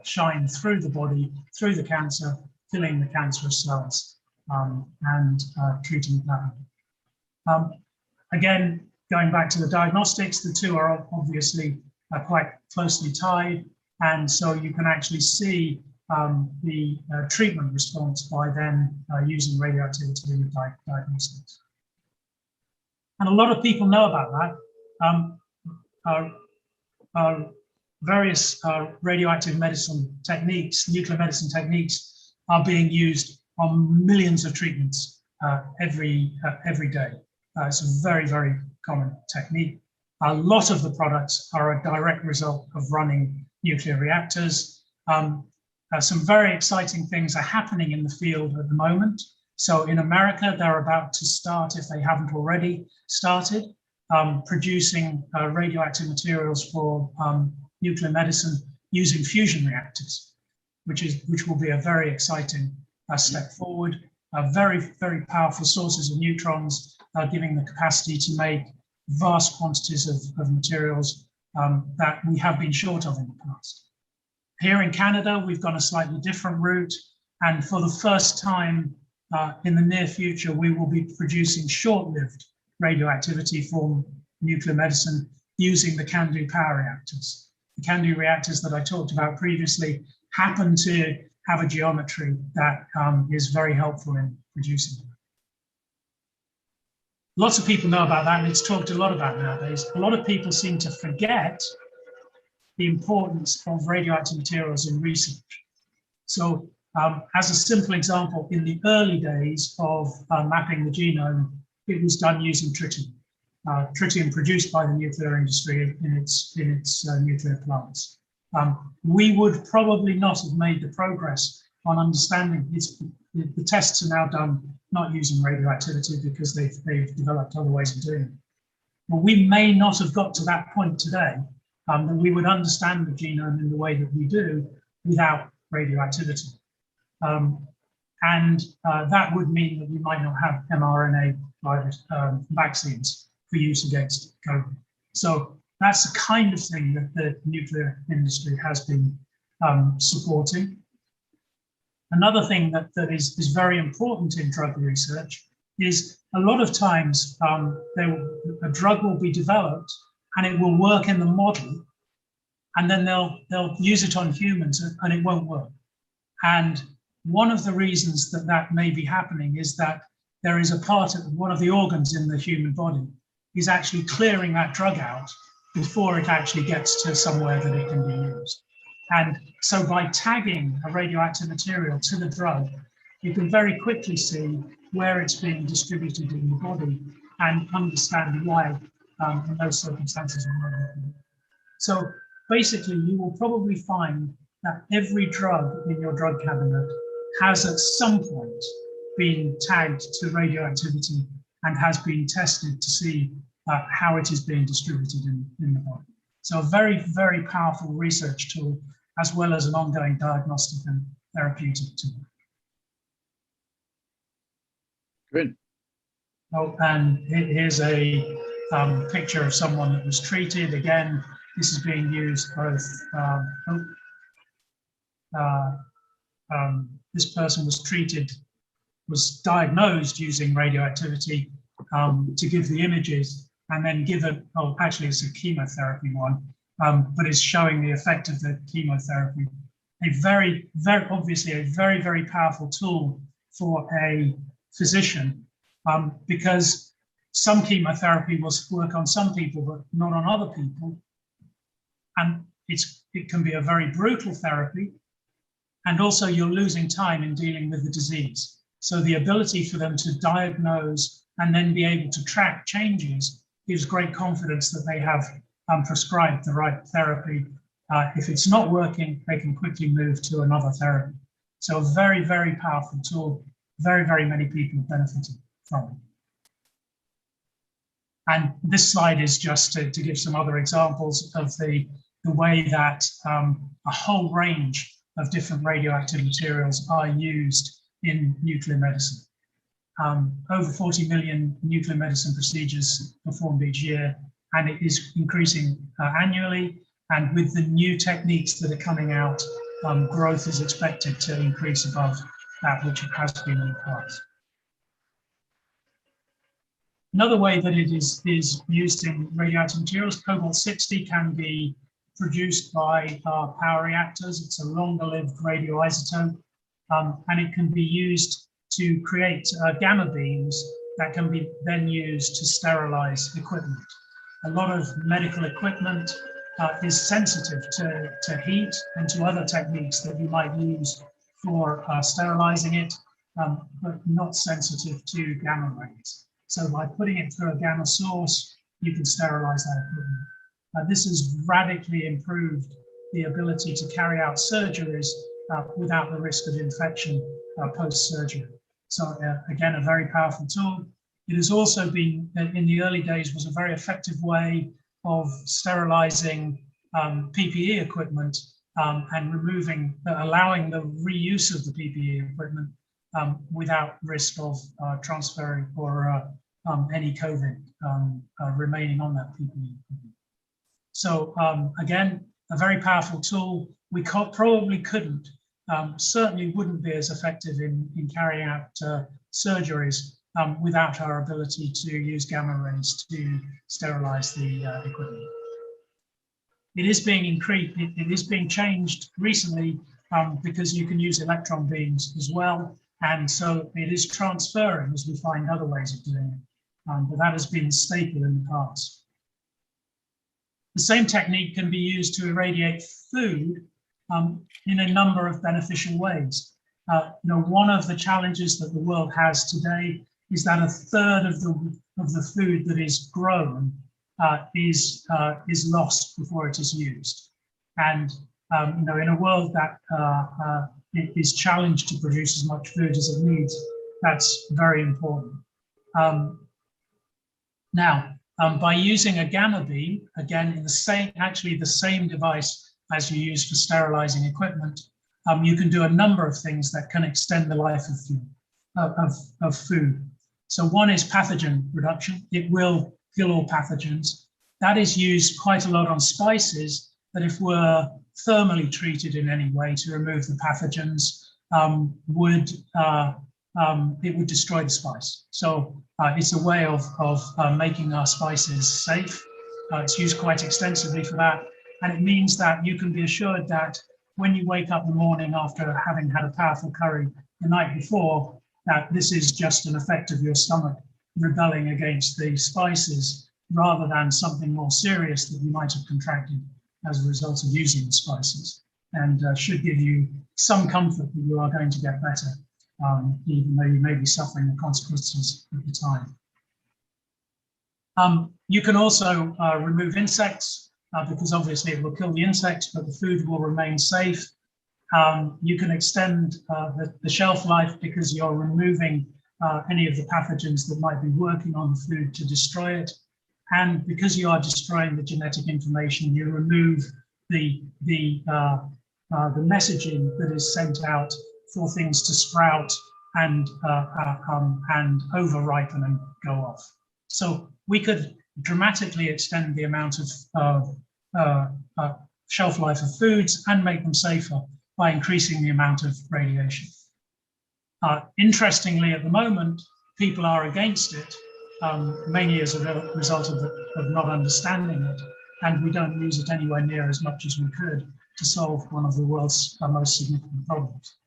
shine through the body, through the cancer, killing the cancerous cells and treating that. Again, going back to the diagnostics, the two are obviously quite closely tied. And so you can actually see the treatment response by then using radioactivity in diagnostics. And a lot of people know about that. Various radioactive medicine techniques, nuclear medicine techniques, are being used on millions of treatments every day. It's a very, very common technique. A lot of the products are a direct result of running nuclear reactors. Some very exciting things are happening in the field at the moment. So in America, they're about to start, if they haven't already started, producing radioactive materials for nuclear medicine using fusion reactors, which will be a very exciting step forward. Very, very powerful sources of neutrons, giving the capacity to make vast quantities of materials that we have been short of in the past. Here in Canada, we've gone a slightly different route, and for the first time in the near future, we will be producing short-lived radioactivity for nuclear medicine using the CANDU power reactors. The CANDU reactors that I talked about previously happen to have a geometry that is very helpful in producing them. Lots of people know about that, and it's talked a lot about nowadays. A lot of people seem to forget the importance of radioactive materials in research. So as a simple example, in the early days of mapping the genome, it was done using tritium. Tritium produced by the nuclear industry in its nuclear plants. We would probably not have made the progress on understanding the tests are now done not using radioactivity because they've developed other ways of doing it. Well, we may not have got to that point today that we would understand the genome in the way that we do without radioactivity. That would mean that we might not have mRNA virus, vaccines for use against COVID. So that's the kind of thing that the nuclear industry has been supporting. Another thing that is very important in drug research is a lot of times a drug will be developed and it will work in the model, and then they'll use it on humans and it won't work. And one of the reasons that may be happening is that there is a part of one of the organs in the human body is actually clearing that drug out before it actually gets to somewhere that it can be used. And so by tagging a radioactive material to the drug, you can very quickly see where it's being distributed in the body and understand why in those circumstances. So basically, you will probably find that every drug in your drug cabinet has at some point been tagged to radioactivity and has been tested to see how it is being distributed in the body. So a very, very powerful research tool, as well as an ongoing diagnostic and therapeutic tool. Good. Oh, and here's a picture of someone that was treated. Again, this is being used both. This person was diagnosed using radioactivity to give the images, and then given, oh, actually it's a chemotherapy one, but it's showing the effect of the chemotherapy. A very, very obviously a very, very powerful tool for a physician, because some chemotherapy will work on some people, but not on other people. And it can be a very brutal therapy. And also you're losing time in dealing with the disease. So the ability for them to diagnose and then be able to track changes gives great confidence that they have prescribed the right therapy. If it's not working, they can quickly move to another therapy. So a very, very powerful tool. Very, very many people have benefited from it. And this slide is just to give some other examples of the way that a whole range of different radioactive materials are used in nuclear medicine. Over 40 million nuclear medicine procedures performed each year, and it is increasing annually. And with the new techniques that are coming out, growth is expected to increase above that which it has been in the past. Another way that it is used in radioactive materials, cobalt-60 can be produced by power reactors. It's a longer-lived radioisotope, and it can be used to create gamma beams that can be then used to sterilize equipment. A lot of medical equipment is sensitive to heat and to other techniques that you might use for sterilizing it, but not sensitive to gamma rays. So by putting it through a gamma source, you can sterilize that equipment. This has radically improved the ability to carry out surgeries without the risk of infection post-surgery. So again, a very powerful tool. It has also been, in the early days, was a very effective way of sterilizing PPE equipment and allowing the reuse of the PPE equipment without risk of transferring or any COVID remaining on that PPE equipment. So again, a very powerful tool. We probably couldn't, certainly wouldn't be as effective in carrying out surgeries without our ability to use gamma rays to sterilize the equipment. It is being increased, it is being changed recently because you can use electron beams as well. And so it is transferring as we find other ways of doing it. But that has been staple in the past. The same technique can be used to irradiate food in a number of beneficial ways. One of the challenges that the world has today is that a third of the food that is grown is lost before it is used. And in a world that is challenged to produce as much food as it needs, that's very important. By using a gamma beam, again, in the same device as you use for sterilizing equipment, you can do a number of things that can extend the life of food. So one is pathogen reduction. It will kill all pathogens. That is used quite a lot on spices, that if we're thermally treated in any way to remove the pathogens, it would destroy the spice. So it's a way of making our spices safe. It's used quite extensively for that. And it means that you can be assured that when you wake up in the morning after having had a powerful curry the night before, that this is just an effect of your stomach rebelling against the spices rather than something more serious that you might have contracted as a result of using the spices, and should give you some comfort that you are going to get better, even though you may be suffering the consequences at the time. You can also remove insects because obviously it will kill the insects, but the food will remain safe. You can extend the shelf life because you're removing any of the pathogens that might be working on the food to destroy it. And because you are destroying the genetic information, you remove the messaging that is sent out for things to sprout and over-ripen and go off. So we could dramatically extend the amount of shelf life of foods and make them safer by increasing the amount of radiation. Interestingly, at the moment, people are against it, mainly as a result of not understanding it, and we don't use it anywhere near as much as we could to solve one of the world's most significant problems.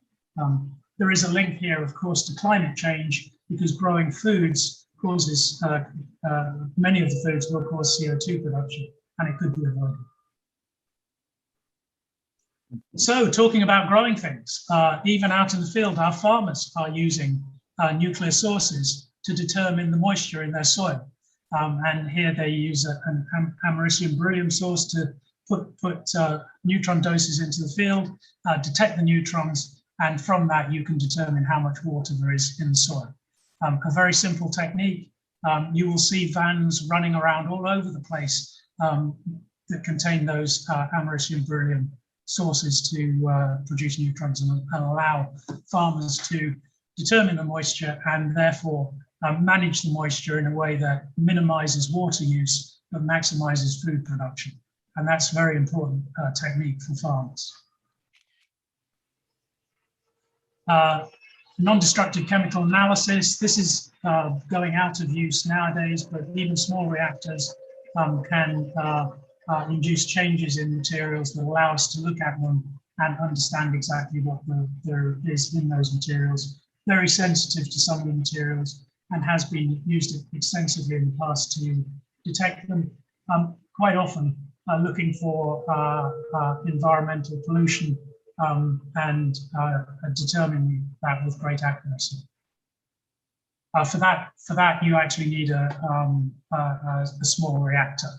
There is a link here, of course, to climate change, because growing foods causes, many of the foods will cause CO2 production, and it could be avoided. So talking about growing things, even out in the field, our farmers are using nuclear sources to determine the moisture in their soil. And here they use an americium beryllium source to put neutron doses into the field, detect the neutrons, and from that you can determine how much water there is in the soil. A very simple technique. You will see vans running around all over the place that contain those americium beryllium sources to produce neutrons and allow farmers to determine the moisture and therefore manage the moisture in a way that minimizes water use but maximizes food production. And that's a very important technique for farmers. Non-destructive chemical analysis. This is going out of use nowadays, but even small reactors can induce changes in materials that allow us to look at them and understand exactly what there is in those materials. Very sensitive to some of the materials and has been used extensively in the past to detect them. Quite often looking for environmental pollution and determining that with great accuracy. For that, you actually need a small reactor,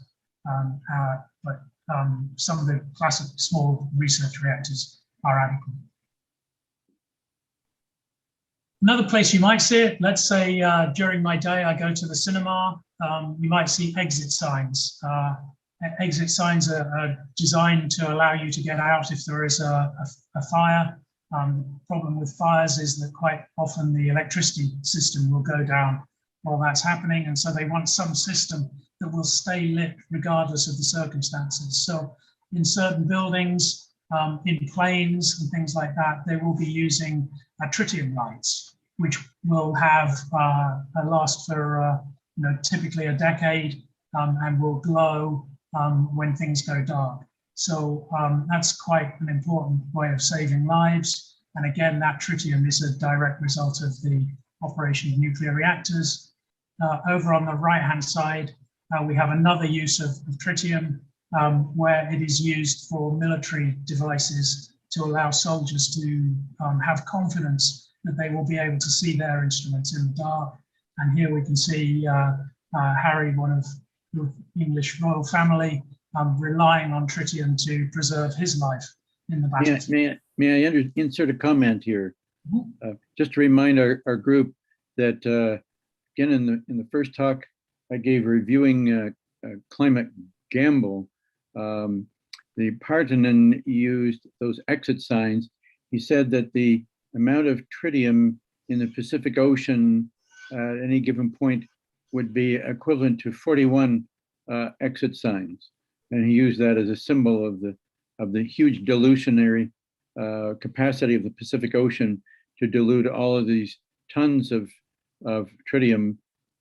but some of the classic small research reactors are adequate. Another place you might see it, let's say during my day I go to the cinema, you might see exit signs. Exit signs are designed to allow you to get out if there is a fire. The problem with fires is that quite often the electricity system will go down while that's happening, and so they want some system that will stay lit regardless of the circumstances. So in certain buildings, in planes and things like that, they will be using tritium lights, which will have last for typically a decade and will glow when things go dark. So that's quite an important way of saving lives. And again, that tritium is a direct result of the operation of nuclear reactors. Over on the right-hand side, we have another use of tritium where it is used for military devices to allow soldiers to have confidence that they will be able to see their instruments in the dark. And here we can see Harry, one of the English royal family, relying on tritium to preserve his life in the battlefield. May I insert a comment here? Just to remind our group that, again, in the first talk I gave reviewing climate gamble, the Partonen used those exit signs. He said that the amount of tritium in the Pacific Ocean at any given point would be equivalent to 41 exit signs. And he used that as a symbol of the huge dilutionary capacity of the Pacific Ocean to dilute all of these tons of tritium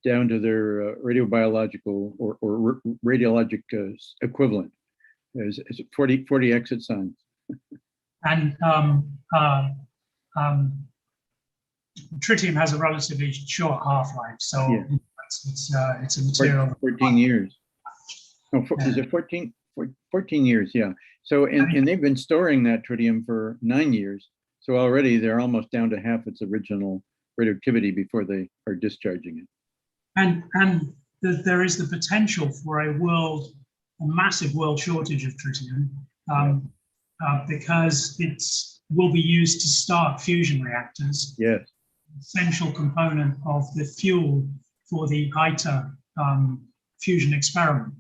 down to their radiobiological or radiologic equivalent. Is 40 exit signs. And tritium has a relatively short half-life, so yeah. It's a material. 14 years. No, is it 14? 14 years, yeah. So, and they've been storing that tritium for 9 years. So already they're almost down to half its original radioactivity before they are discharging it. And there is the potential for a massive world shortage of tritium because it will be used to start fusion reactors. Yes. Essential component of the fuel for the ITER fusion experiment,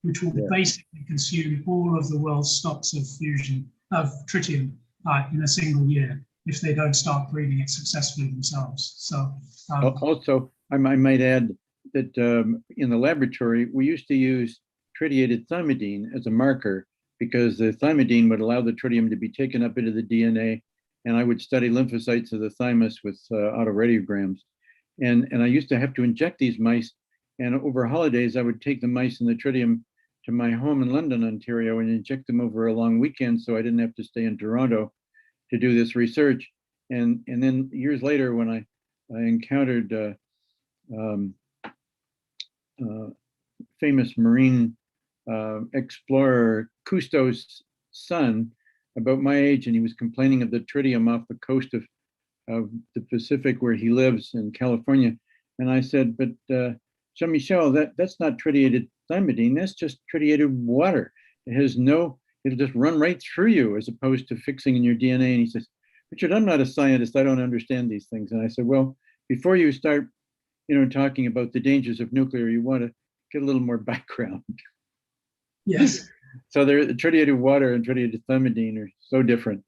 which will basically consume all of the world's stocks of tritium in a single year if they don't start breeding it successfully themselves. So also, I might add that in the laboratory, we used to use tritiated thymidine as a marker because the thymidine would allow the tritium to be taken up into the DNA, and I would study lymphocytes of the thymus with autoradiograms. And I used to have to inject these mice, and over holidays, I would take the mice and the tritium to my home in London, Ontario, and inject them over a long weekend so I didn't have to stay in Toronto to do this research. And then years later, when I encountered famous marine explorer Cousteau's son about my age, and he was complaining of the tritium off the coast of the Pacific where he lives in California. And I said, but Jean-Michel, that's not tritiated thymidine, that's just tritiated water. It'll just run right through you as opposed to fixing in your DNA. And he says, Richard, I'm not a scientist, I don't understand these things. And I said, well, before you start, talking about the dangers of nuclear, you want to get a little more background. Yes. So the tritiated water and tritiated thymidine are so different.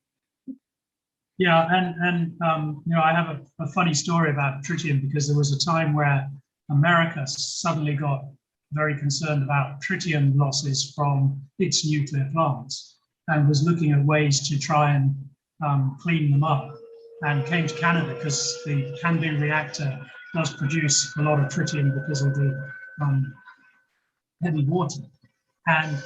Yeah, and I have a funny story about tritium because there was a time where America suddenly got very concerned about tritium losses from its nuclear plants and was looking at ways to try and clean them up, and came to Canada because the CANDU reactor does produce a lot of tritium because of the heavy water. And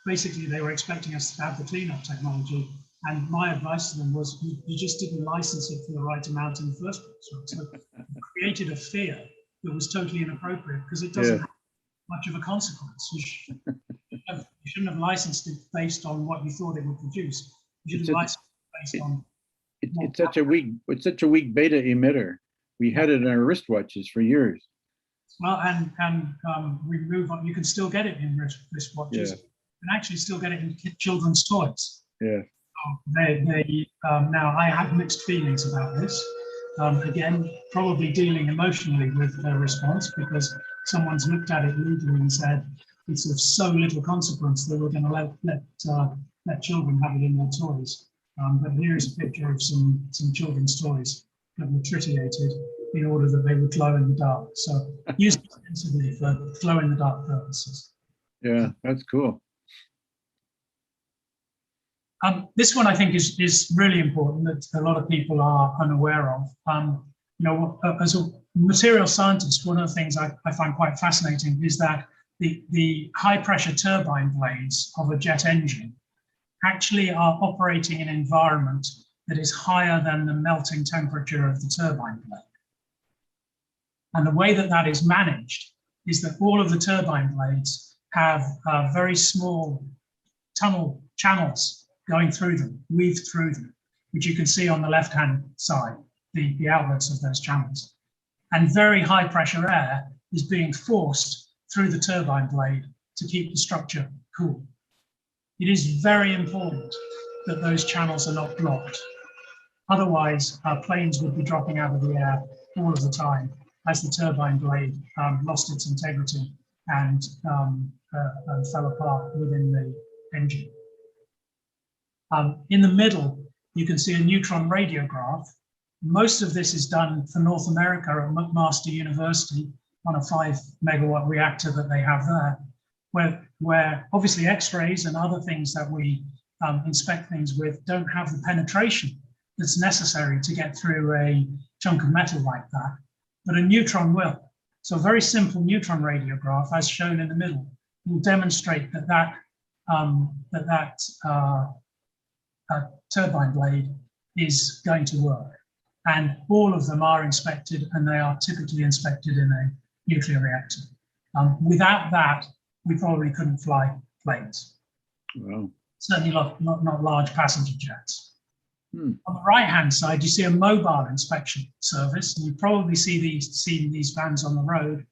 basically they were expecting us to have the cleanup technology. And my advice to them was, you just didn't license it for the right amount in the first place. Right? So it created a fear that was totally inappropriate because it doesn't have much of a consequence. You shouldn't have licensed it based on what you thought it would produce. You should have licensed it based on. It's such a weak beta emitter. We had it in our wristwatches for years. Well, and we move on. You can still get it in wristwatches. Yeah. You can actually still get it in children's toys. Yeah. Now I have mixed feelings about this. Again, probably dealing emotionally with their response because someone's looked at it legally and said it's of so little consequence that we're going to let children have it in their toys. But here's a picture of some children's toys that were tritiated in order that they would glow in the dark. So used extensively for glow in the dark purposes. Yeah, that's cool. This one I think is really important that a lot of people are unaware of. As a material scientist, one of the things I find quite fascinating is that the high pressure turbine blades of a jet engine actually are operating in an environment that is higher than the melting temperature of the turbine blade. And the way that that is managed is that all of the turbine blades have very small tunnel channels going through them, weaved through them, which you can see on the left-hand side, the outlets of those channels. And very high pressure air is being forced through the turbine blade to keep the structure cool. It is very important that those channels are not blocked. Otherwise, planes would be dropping out of the air all of the time as the turbine blade lost its integrity and fell apart within the engine. In the middle, you can see a neutron radiograph. Most of this is done for North America at McMaster University on a 5 megawatt reactor that they have there, where obviously X-rays and other things that we inspect things with don't have the penetration that's necessary to get through a chunk of metal like that, but a neutron will. So a very simple neutron radiograph, as shown in the middle, will demonstrate that turbine blade is going to work. And all of them are inspected, and they are typically inspected in a nuclear reactor. Without that, we probably couldn't fly planes. Wow. Certainly not large passenger jets. On the right-hand side, you see a mobile inspection service, and you probably seen these vans on the road.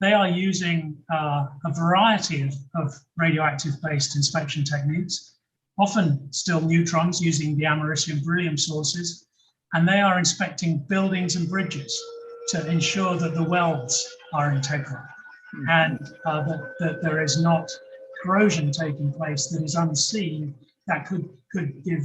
They are using a variety of radioactive-based inspection techniques, often still neutrons using the americium beryllium sources, and they are inspecting buildings and bridges to ensure that the welds are integral and that there is not corrosion taking place that is unseen that could give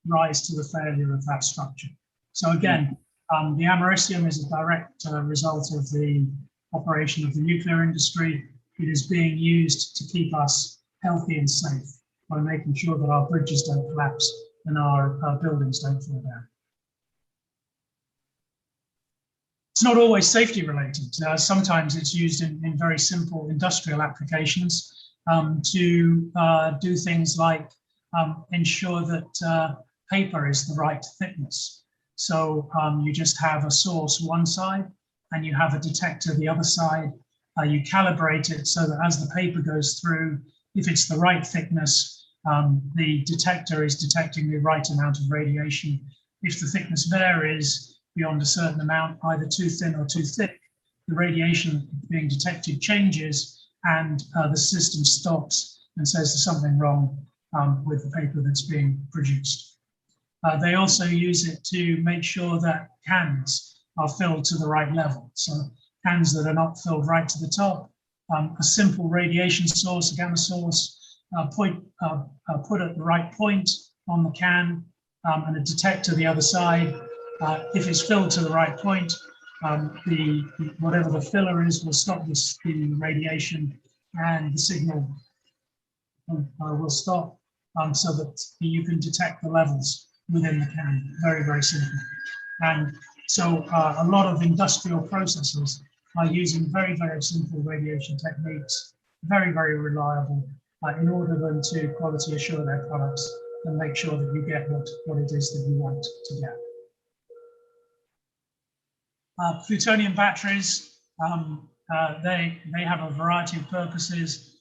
rise to the failure of that structure. So again, the americium is a direct result of the operation of the nuclear industry. It is being used to keep us healthy and safe by making sure that our bridges don't collapse and our buildings don't fall down. It's not always safety related. Sometimes it's used in very simple industrial applications to do things like ensure that paper is the right thickness. So you just have a source one side and you have a detector the other side. You calibrate it so that as the paper goes through, if it's the right thickness, the detector is detecting the right amount of radiation. If the thickness varies beyond a certain amount, either too thin or too thick, the radiation being detected changes and the system stops and says there's something wrong with the paper that's being produced. They also use it to make sure that cans are filled to the right level. So cans that are not filled right to the top, a simple radiation source, a gamma source, put at the right point on the can, and a detector the other side. If it's filled to the right point, whatever the filler is will stop the radiation, and the signal will stop so that you can detect the levels within the can. Very, very simple. And so a lot of industrial processes are using very, very simple radiation techniques very, very reliable in order then to quality assure their products and make sure that you get what it is that you want to get. Plutonium batteries, they have a variety of purposes.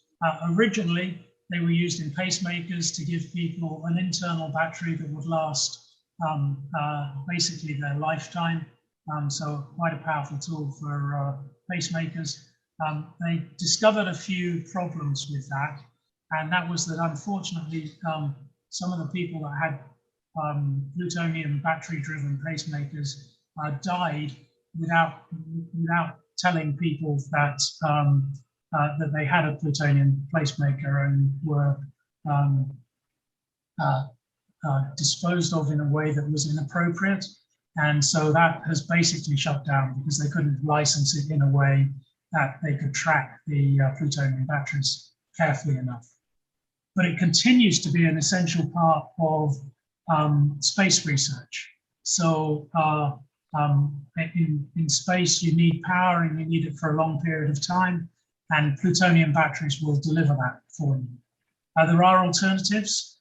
Originally, they were used in pacemakers to give people an internal battery that would last basically their lifetime. So quite a powerful tool for pacemakers. They discovered a few problems with that, and that was that unfortunately some of the people that had plutonium battery-driven pacemakers died without telling people that that they had a plutonium pacemaker and were disposed of in a way that was inappropriate. And so that has basically shut down because they couldn't license it in a way that they could track the plutonium batteries carefully enough. But it continues to be an essential part of space research. So in space, you need power and you need it for a long period of time, and plutonium batteries will deliver that for you. There are alternatives,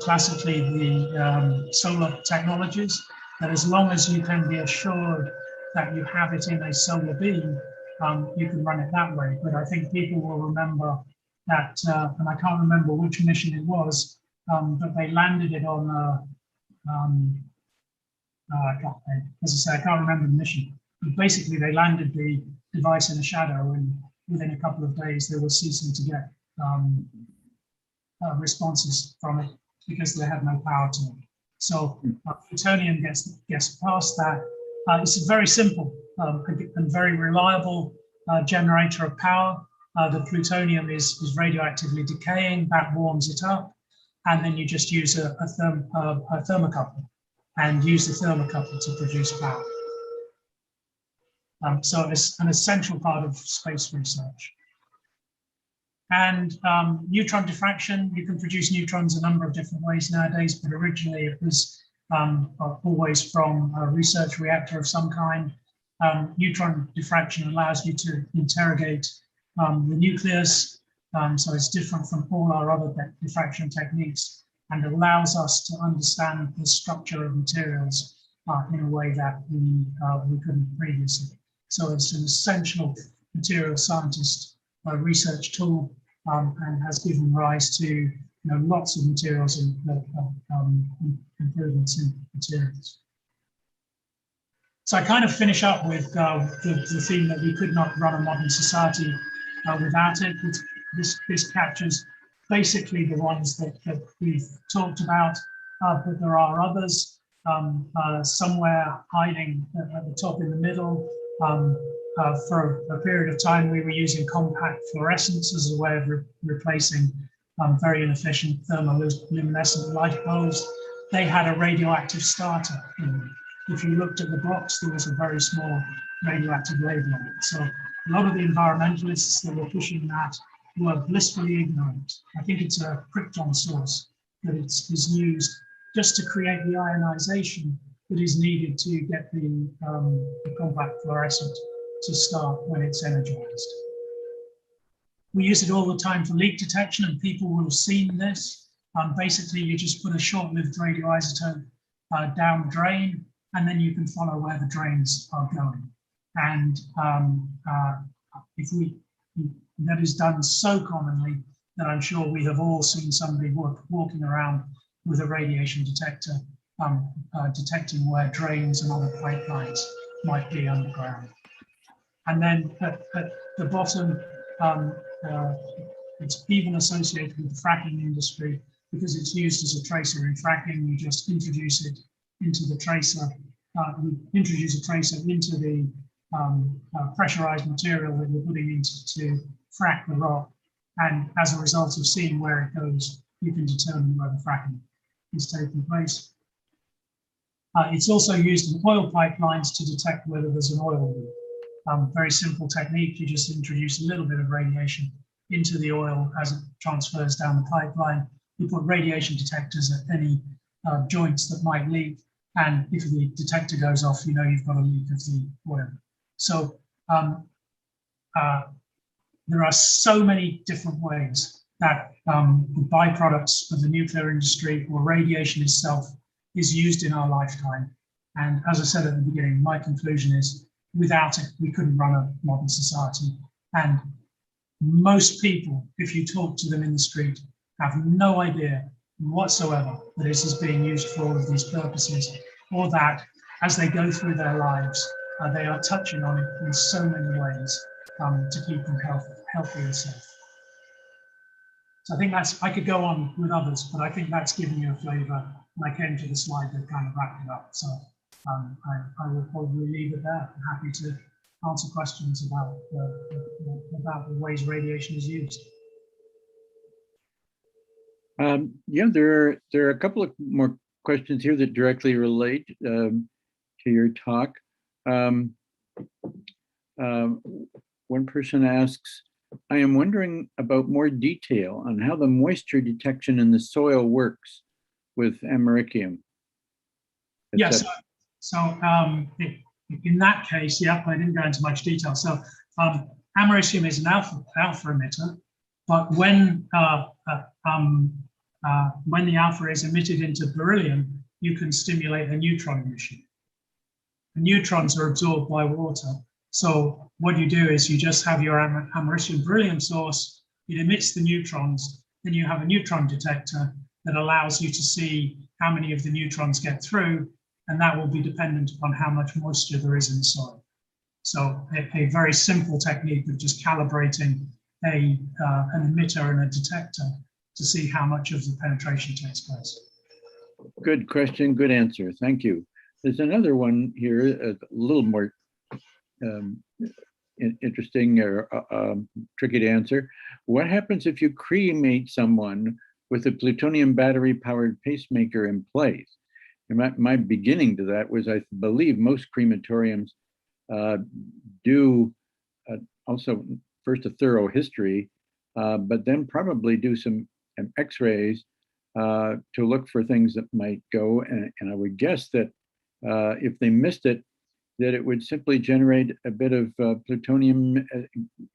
classically the solar technologies, that as long as you can be assured that you have it in a solar beam, you can run it that way. But I think people will remember that, and I can't remember which mission it was, but they landed it on, as I say, I can't remember the mission. But basically, they landed the device in a shadow, and within a couple of days, they were ceasing to get responses from it because they had no power to it. So plutonium gets past that. It's a very simple and very reliable generator of power. The plutonium is radioactively decaying, that warms it up, and then you just use a thermocouple and use the thermocouple to produce power. So it's an essential part of space research. And neutron diffraction, you can produce neutrons a number of different ways nowadays, but originally it was always from a research reactor of some kind. Neutron diffraction allows you to interrogate the nucleus, so it's different from all our other diffraction techniques, and allows us to understand the structure of materials in a way that we couldn't previously. So it's an essential material scientist research tool, and has given rise to lots of materials and improvements in materials. So I kind of finish up with the theme that we could not run a modern society without it. This captures basically the ones that we've talked about, but there are others somewhere hiding at the top in the middle. For a period of time, we were using compact fluorescence as a way of replacing very inefficient thermoluminescent light bulbs. They had a radioactive starter in them. If you looked at the box, there was a very small radioactive label on it. So a lot of the environmentalists that were pushing that were blissfully ignorant. I think it's a krypton source that is used just to create the ionization that is needed to get the compact fluorescent to start when it's energized. We use it all the time for leak detection, and people will have seen this. Basically, you just put a short-lived radioisotope down the drain, and then you can follow where the drains are going. And that is done so commonly that I'm sure we have all seen somebody walking around with a radiation detector, detecting where drains and other pipelines might be underground. And then at the bottom, it's even associated with the fracking industry because it's used as a tracer in fracking. You just introduce it into the tracer, you introduce a tracer into the pressurized material that you're putting into to frack the rock. And as a result of seeing where it goes, you can determine where the fracking is taking place. It's also used in oil pipelines to detect whether there's an oil leak. Very simple technique. You just introduce a little bit of radiation into the oil as it transfers down the pipeline. You put radiation detectors at any joints that might leak, and if the detector goes off, you know you've got a leak of the oil. So there are so many different ways that the byproducts of the nuclear industry or radiation itself is used in our lifetime. And as I said at the beginning, my conclusion is without it, we couldn't run a modern society. And most people, if you talk to them in the street, have no idea whatsoever that this is being used for all of these purposes, or that as they go through their lives, they are touching on it in so many ways to keep them healthy and safe. So I think I could go on with others, but I think that's giving you a flavor. When I came to the slide that kind of wrapped it up. So I will probably leave it there. I'm happy to answer questions about the ways radiation is used. Yeah, there are a couple of more questions here that directly relate to your talk. One person asks, I am wondering about more detail on how the moisture detection in the soil works with americium. Yes, so in that case, yeah, I didn't go into much detail. So americium is an alpha emitter, but when the alpha is emitted into beryllium, you can stimulate a neutron emission. The neutrons are absorbed by water. So what you do is you just have your americium beryllium source, it emits the neutrons, then you have a neutron detector that allows you to see how many of the neutrons get through, and that will be dependent upon how much moisture there is in the soil. So a very simple technique of just calibrating an emitter and a detector to see how much of the penetration takes place. Good question, good answer, thank you. There's another one here, a little more interesting or tricky to answer. What happens if you cremate someone with a plutonium battery powered pacemaker in place? And my beginning to that was, I believe most crematoriums do also first a thorough history, but then probably do some x-rays to look for things that might go. And I would guess that if they missed it, that it would simply generate a bit of plutonium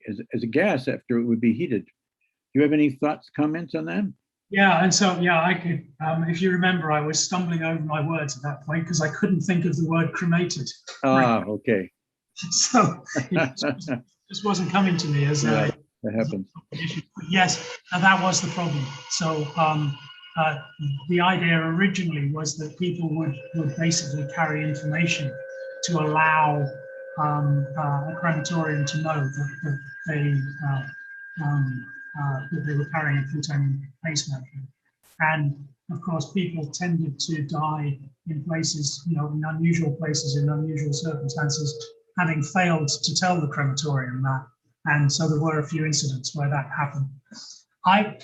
as a gas after it would be heated. Do you have any thoughts, comments on that? Yeah, and so, yeah, I could, if you remember, I was stumbling over my words at that point because I couldn't think of the word cremated. Ah, okay. So it just wasn't coming to me as that happens. Yes, and that was the problem. So the idea originally was that people would basically carry information to allow a crematorium to know that they were carrying a plutonium pacemaker. And of course, people tended to die in places, in unusual places, in unusual circumstances, having failed to tell the crematorium that. And so there were a few incidents where that happened. I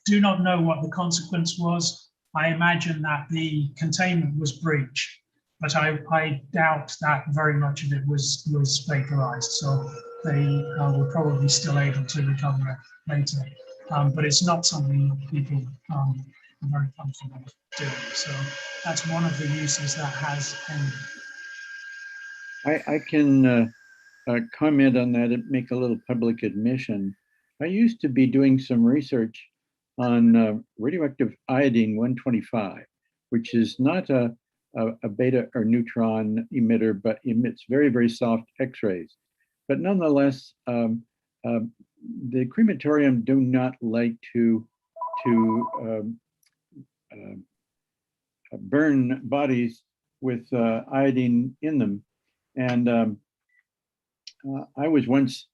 do not know what the consequence was. I imagine that the containment was breached, but I doubt that very much of it was vaporized. So they were probably still able to recover it later. But it's not something that people are very comfortable doing. So that's one of the uses that has ended. I can comment on that and make a little public admission. I used to be doing some research on radioactive iodine-125, which is not a beta or neutron emitter, but emits very, very soft X-rays. But nonetheless, the crematorium do not like to burn bodies with iodine in them. And I was once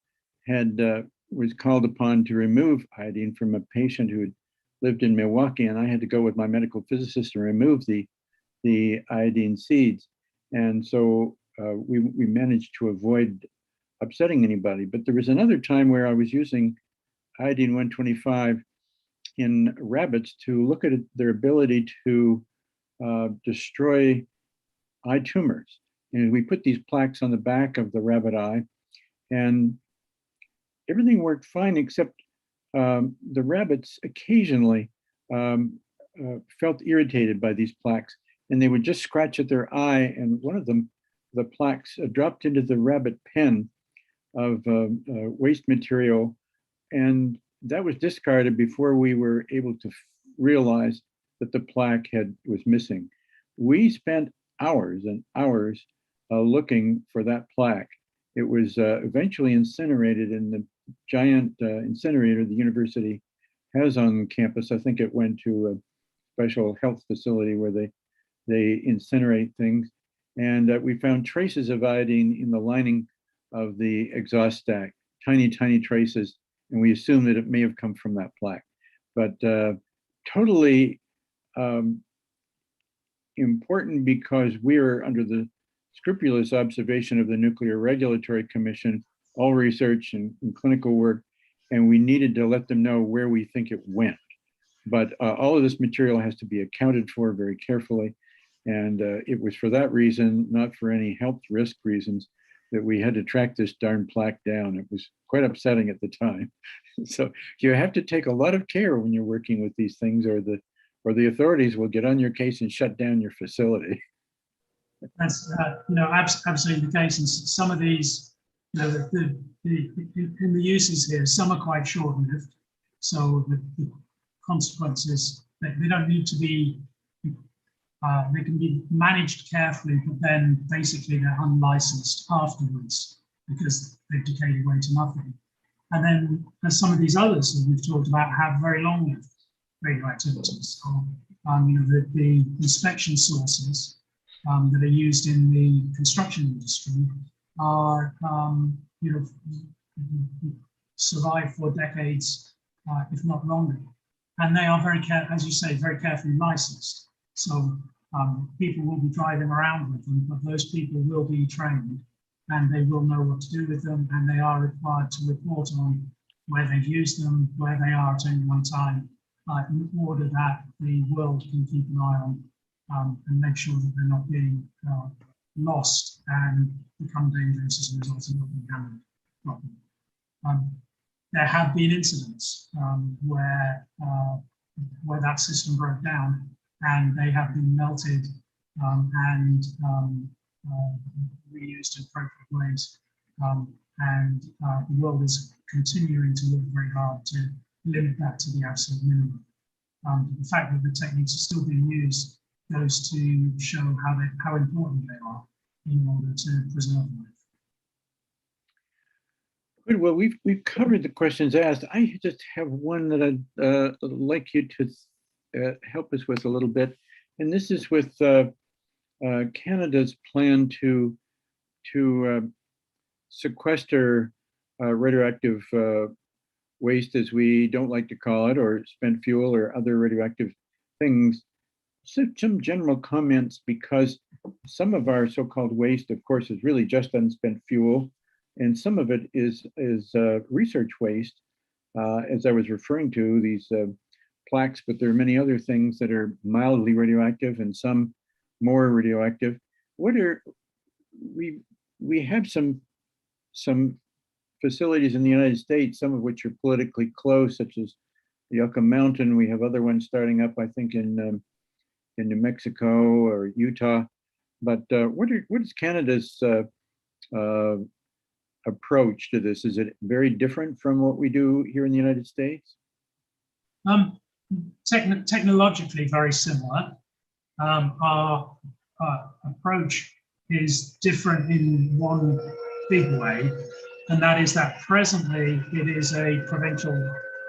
was called upon to remove iodine from a patient who had lived in Milwaukee, and I had to go with my medical physicist and remove the iodine seeds. And so we managed to avoid upsetting anybody. But there was another time where I was using iodine-125 in rabbits to look at their ability to destroy eye tumors. And we put these plaques on the back of the rabbit eye, and everything worked fine, except the rabbits occasionally felt irritated by these plaques, and they would just scratch at their eye, and one of them, the plaques dropped into the rabbit pen waste material, and that was discarded before we were able to realize that the plaque was missing. We spent hours and hours looking for that plaque. It was eventually incinerated in the giant incinerator the university has on campus. I think it went to a special health facility where they incinerate things. And we found traces of iodine in the lining of the exhaust stack, tiny, tiny traces. And we assumed that it may have come from that plaque. But totally important, because we are under the scrupulous observation of the Nuclear Regulatory Commission, all research and clinical work, and we needed to let them know where we think it went. But all of this material has to be accounted for very carefully. And it was for that reason, not for any health risk reasons, that we had to track this darn plaque down. It was quite upsetting at the time. So you have to take a lot of care when you're working with these things, or the authorities will get on your case and shut down your facility. That's absolutely the case. And some of these, in the uses here, some are quite short-lived. So the consequences, they don't need to be. They can be managed carefully, but then basically they're unlicensed afterwards because they've decayed away to nothing. And then there's some of these others that we've talked about have very long-lived radioactivities. So, the inspection sources that are used in the construction industry are, survive for decades, if not longer. And they are as you say, very carefully licensed. So people will be driving around with them, but those people will be trained and they will know what to do with them, and they are required to report on where they've used them, where they are at any one time, in order that the world can keep an eye on and make sure that they're not being lost and become dangerous as a result of not being handled properly. There have been incidents where that system broke down, and they have been melted and reused in appropriate ways. And the world is continuing to work very hard to limit that to the absolute minimum. The fact that the techniques are still being used goes to show how important they are in order to preserve life. Good. Well, we've covered the questions asked. I just have one that I'd like you to help us with a little bit, and this is with Canada's plan to sequester radioactive waste, as we don't like to call it, or spent fuel or other radioactive things. So some general comments, because some of our so-called waste, of course, is really just unspent fuel, and some of it is research waste, as I was referring to, these plaques, but there are many other things that are mildly radioactive and some more radioactive. We have some facilities in the United States, some of which are politically close, such as the Yucca Mountain. We have other ones starting up, I think, in New Mexico or Utah. But what is Canada's approach to this? Is it very different from what we do here in the United States? Technologically very similar. Our approach is different in one big way, and that is that presently it is a provincial,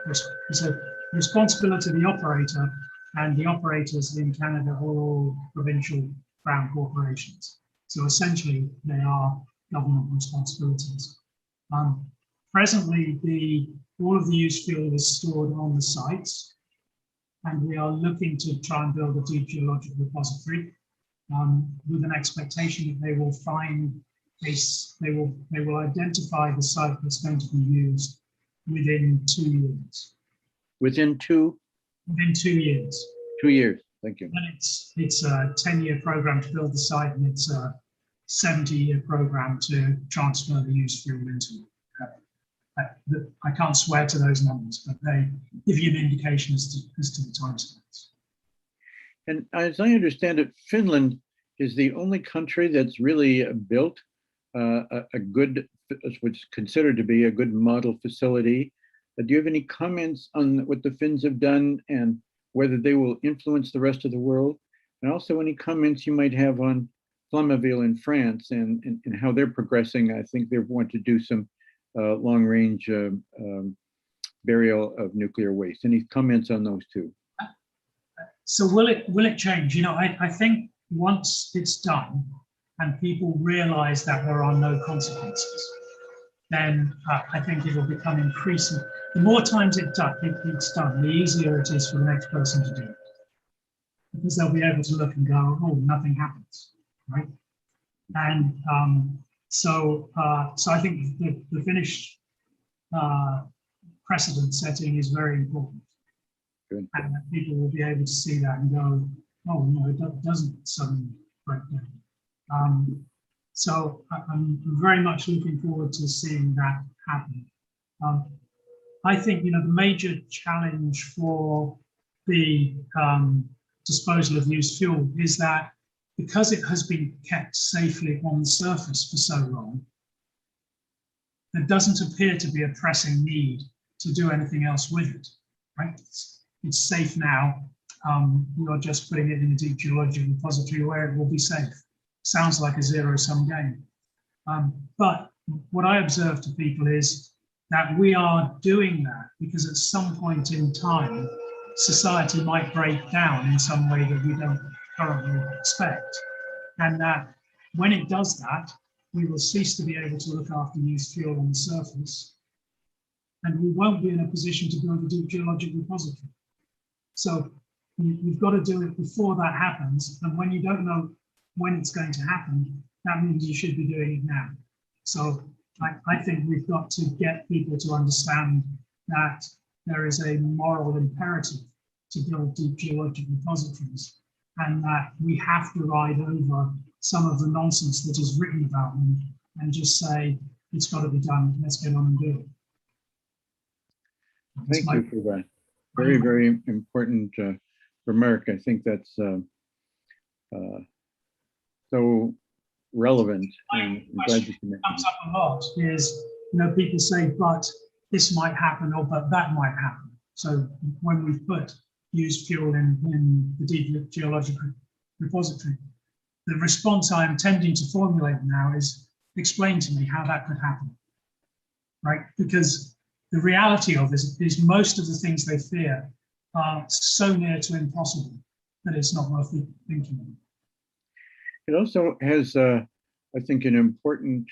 it's a responsibility of the operator, and the operators in Canada are all provincial crown corporations. So essentially they are government responsibilities. Presently, all of the used fuel is stored on the sites, and we are looking to try and build a deep geologic repository with an expectation that they will find they will identify the site that's going to be used within 2 years. Within 2 years. 2 years. Thank you. And it's a 10-year program to build the site, and it's a 70-year program to transfer the used fuel into it. I can't swear to those numbers, but they give you an indication as to the timescales. And as I understand it, Finland is the only country that's really built a good what's considered to be a good model facility. Do you have any comments on what the Finns have done and whether they will influence the rest of the world? And also any comments you might have on Flamanville in France and how they're progressing. I think they want to do some long-range burial of nuclear waste. Any comments on those two? So will it change? You know, I think once it's done and people realize that there are no consequences, then I think it will become increasing. The more times it's done, the easier it is for the next person to do it. Because they'll be able to look and go, oh, nothing happens, right? And so I think the Finnish precedent setting is very important. Good. And that people will be able to see that and go, oh, no, it doesn't suddenly break down. So I'm very much looking forward to seeing that happen. I think, you know, the major challenge for the disposal of used fuel is that because it has been kept safely on the surface for so long, there doesn't appear to be a pressing need to do anything else with it, right? It's safe now. We are just putting it in a deep geologic repository where it will be safe. Sounds like a zero-sum game. But what I observe to people is that we are doing that because at some point in time, society might break down in some way that we don't currently expect. And that when it does that, we will cease to be able to look after used fuel on the surface. And we won't be in a position to build a deep geologic repository. So you've got to do it before that happens. And when you don't know when it's going to happen, that means you should be doing it now. So I think we've got to get people to understand that there is a moral imperative to build deep geologic repositories, and that we have to ride over some of the nonsense that is written about them and just say, it's got to be done, let's get on and do it. Thank you for that. Very, very important remark. I think that's so relevant. And I'm glad you comes up a lot is, you know, people say, but this might happen or but that might happen. So when we put used fuel in the deep geologic repository, the response I'm tending to formulate now is, explain to me how that could happen, right? Because the reality of this is most of the things they fear are so near to impossible that it's not worth thinking of. It also has, I think, an important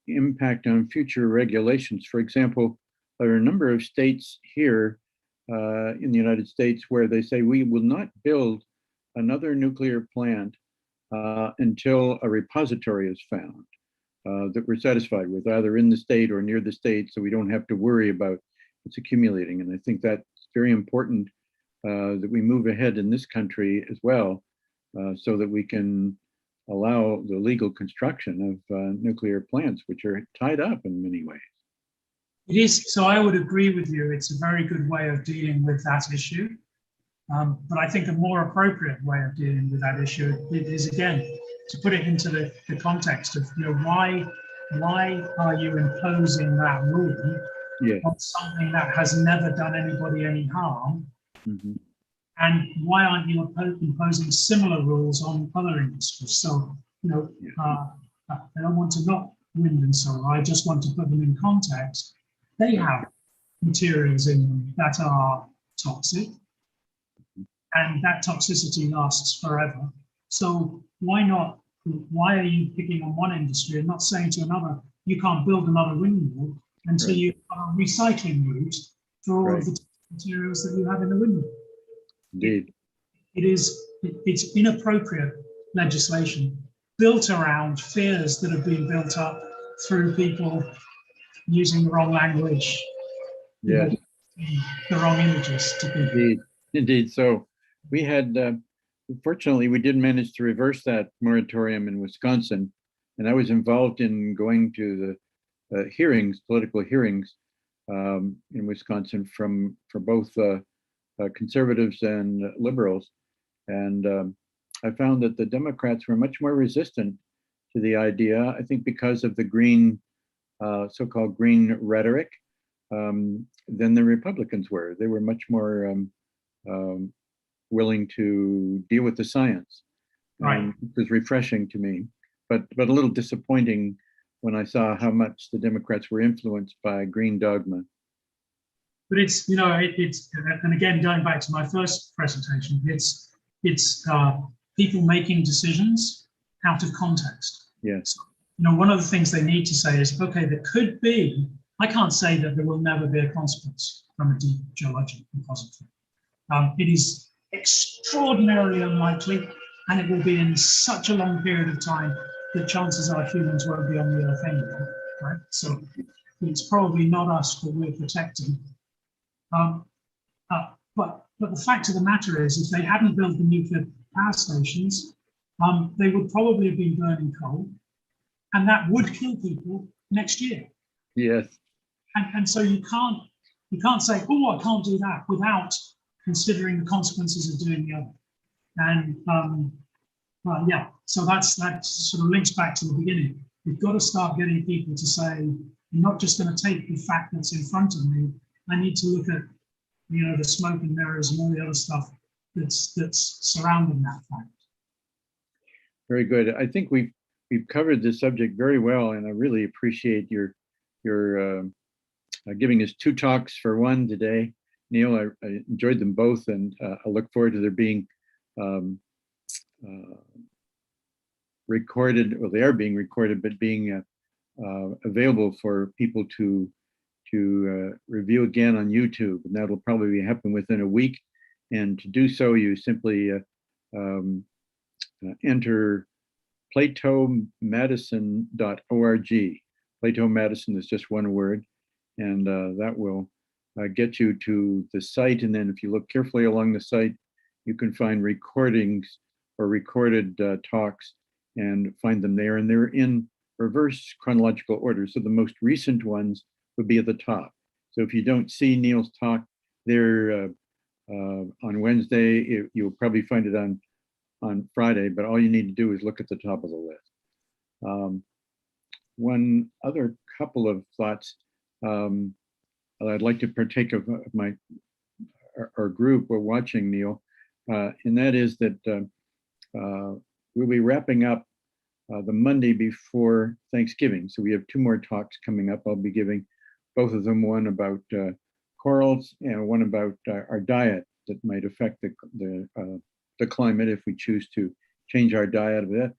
impact on future regulations. For example, there are a number of states here in the United States where they say we will not build another nuclear plant until a repository is found that we're satisfied with, either in the state or near the state, so we don't have to worry about it's accumulating. And I think that's very important that we move ahead in this country as well, so that we can allow the legal construction of nuclear plants, which are tied up in many ways. It is, so I would agree with you. It's a very good way of dealing with that issue. But I think a more appropriate way of dealing with that issue is, again, to put it into the context of, you know, why are you imposing that rule on something that has never done anybody any harm? Mm-hmm. And why aren't you imposing similar rules on other industries? So, you know, I don't want to knock wind and solar. I just want to put them in context. They have materials in them that are toxic, and that toxicity lasts forever. So why are you picking on one industry and not saying to another, you can't build another windmill until you have a recycling route for all of the materials that you have in the windmill? Indeed. It's inappropriate legislation built around fears that have been built up through people using the wrong language, the wrong images to people. Indeed. So we had, fortunately, we did manage to reverse that moratorium in Wisconsin, and I was involved in going to the hearings, political hearings in Wisconsin for both conservatives and liberals. And I found that the Democrats were much more resistant to the idea. I think because of the green, so-called green rhetoric, than the Republicans were. They were much more willing to deal with the science. Right. It was refreshing to me, but a little disappointing when I saw how much the Democrats were influenced by green dogma. But it's, you know, it's, and again, going back to my first presentation, it's people making decisions out of context. Yes. So, you know, one of the things they need to say is, okay, there could be, I can't say that there will never be a consequence from a deep geologic repository. It is extraordinarily unlikely, and it will be in such a long period of time that chances are humans won't be on the Earth anymore, right? So it's probably not us that we're protecting. But the fact of the matter is, if they hadn't built the nuclear power stations, they would probably have been burning coal, and that would kill people next year. Yes. And so you can't say, oh, I can't do that without considering the consequences of doing the other. And yeah, so that sort of links back to the beginning. We've got to start getting people to say, I'm not just going to take the fact that's in front of me. I need to look at, you know, the smoke and mirrors and all the other stuff that's surrounding that fact. Very good. I think we've covered this subject very well, and I really appreciate your giving us 2 talks for one today. Neil, I enjoyed them both, and I look forward to their being recorded. Well, they are being recorded, but being available for people to review again on YouTube, and that'll probably happen within a week. And to do so, you simply enter platomadison.org. Plato Madison is just one word, and that will get you to the site. And then if you look carefully along the site, you can find recordings or recorded talks and find them there. And they're in reverse chronological order. So the most recent ones would be at the top. So if you don't see Neil's talk there on Wednesday, you'll probably find it on Friday, but all you need to do is look at the top of the list. One other couple of thoughts I'd like to partake of our group we're watching, Neil, and that is that we'll be wrapping up the Monday before Thanksgiving. So we have 2 more talks coming up. I'll be giving both of them, one about corals and one about our diet that might affect the climate if we choose to change our diet a bit.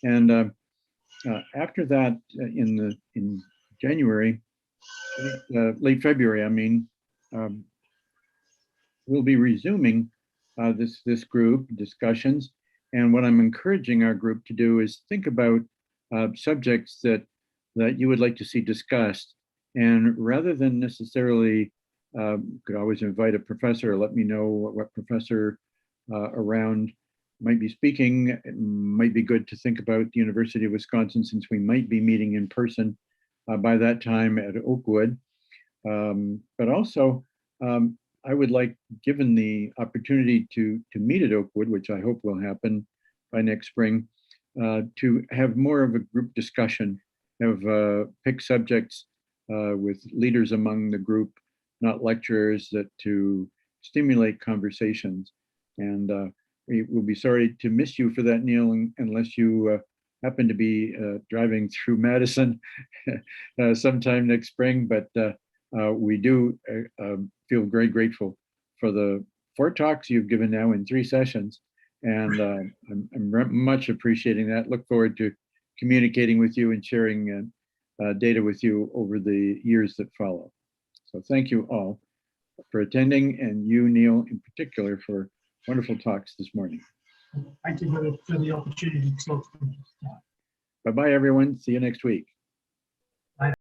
And after that, in January, late February, I mean, we'll be resuming this group discussions. And what I'm encouraging our group to do is think about subjects that you would like to see discussed. And rather than necessarily, could always invite a professor or let me know what professor around might be speaking. It might be good to think about the University of Wisconsin, since we might be meeting in person by that time at Oakwood. But also, I would like, given the opportunity to meet at Oakwood, which I hope will happen by next spring, to have more of a group discussion, have pick subjects with leaders among the group, not lecturers, that to stimulate conversations. And we will be sorry to miss you for that, Neil, unless you happen to be driving through Madison sometime next spring. But we do feel very grateful for the 4 talks you've given now in 3 sessions. And I'm much appreciating that. Look forward to communicating with you and sharing data with you over the years that follow. So thank you all for attending, and you, Neil, in particular, for wonderful talks this morning. Thank you for the opportunity to talk to you. Bye-bye, everyone. See you next week.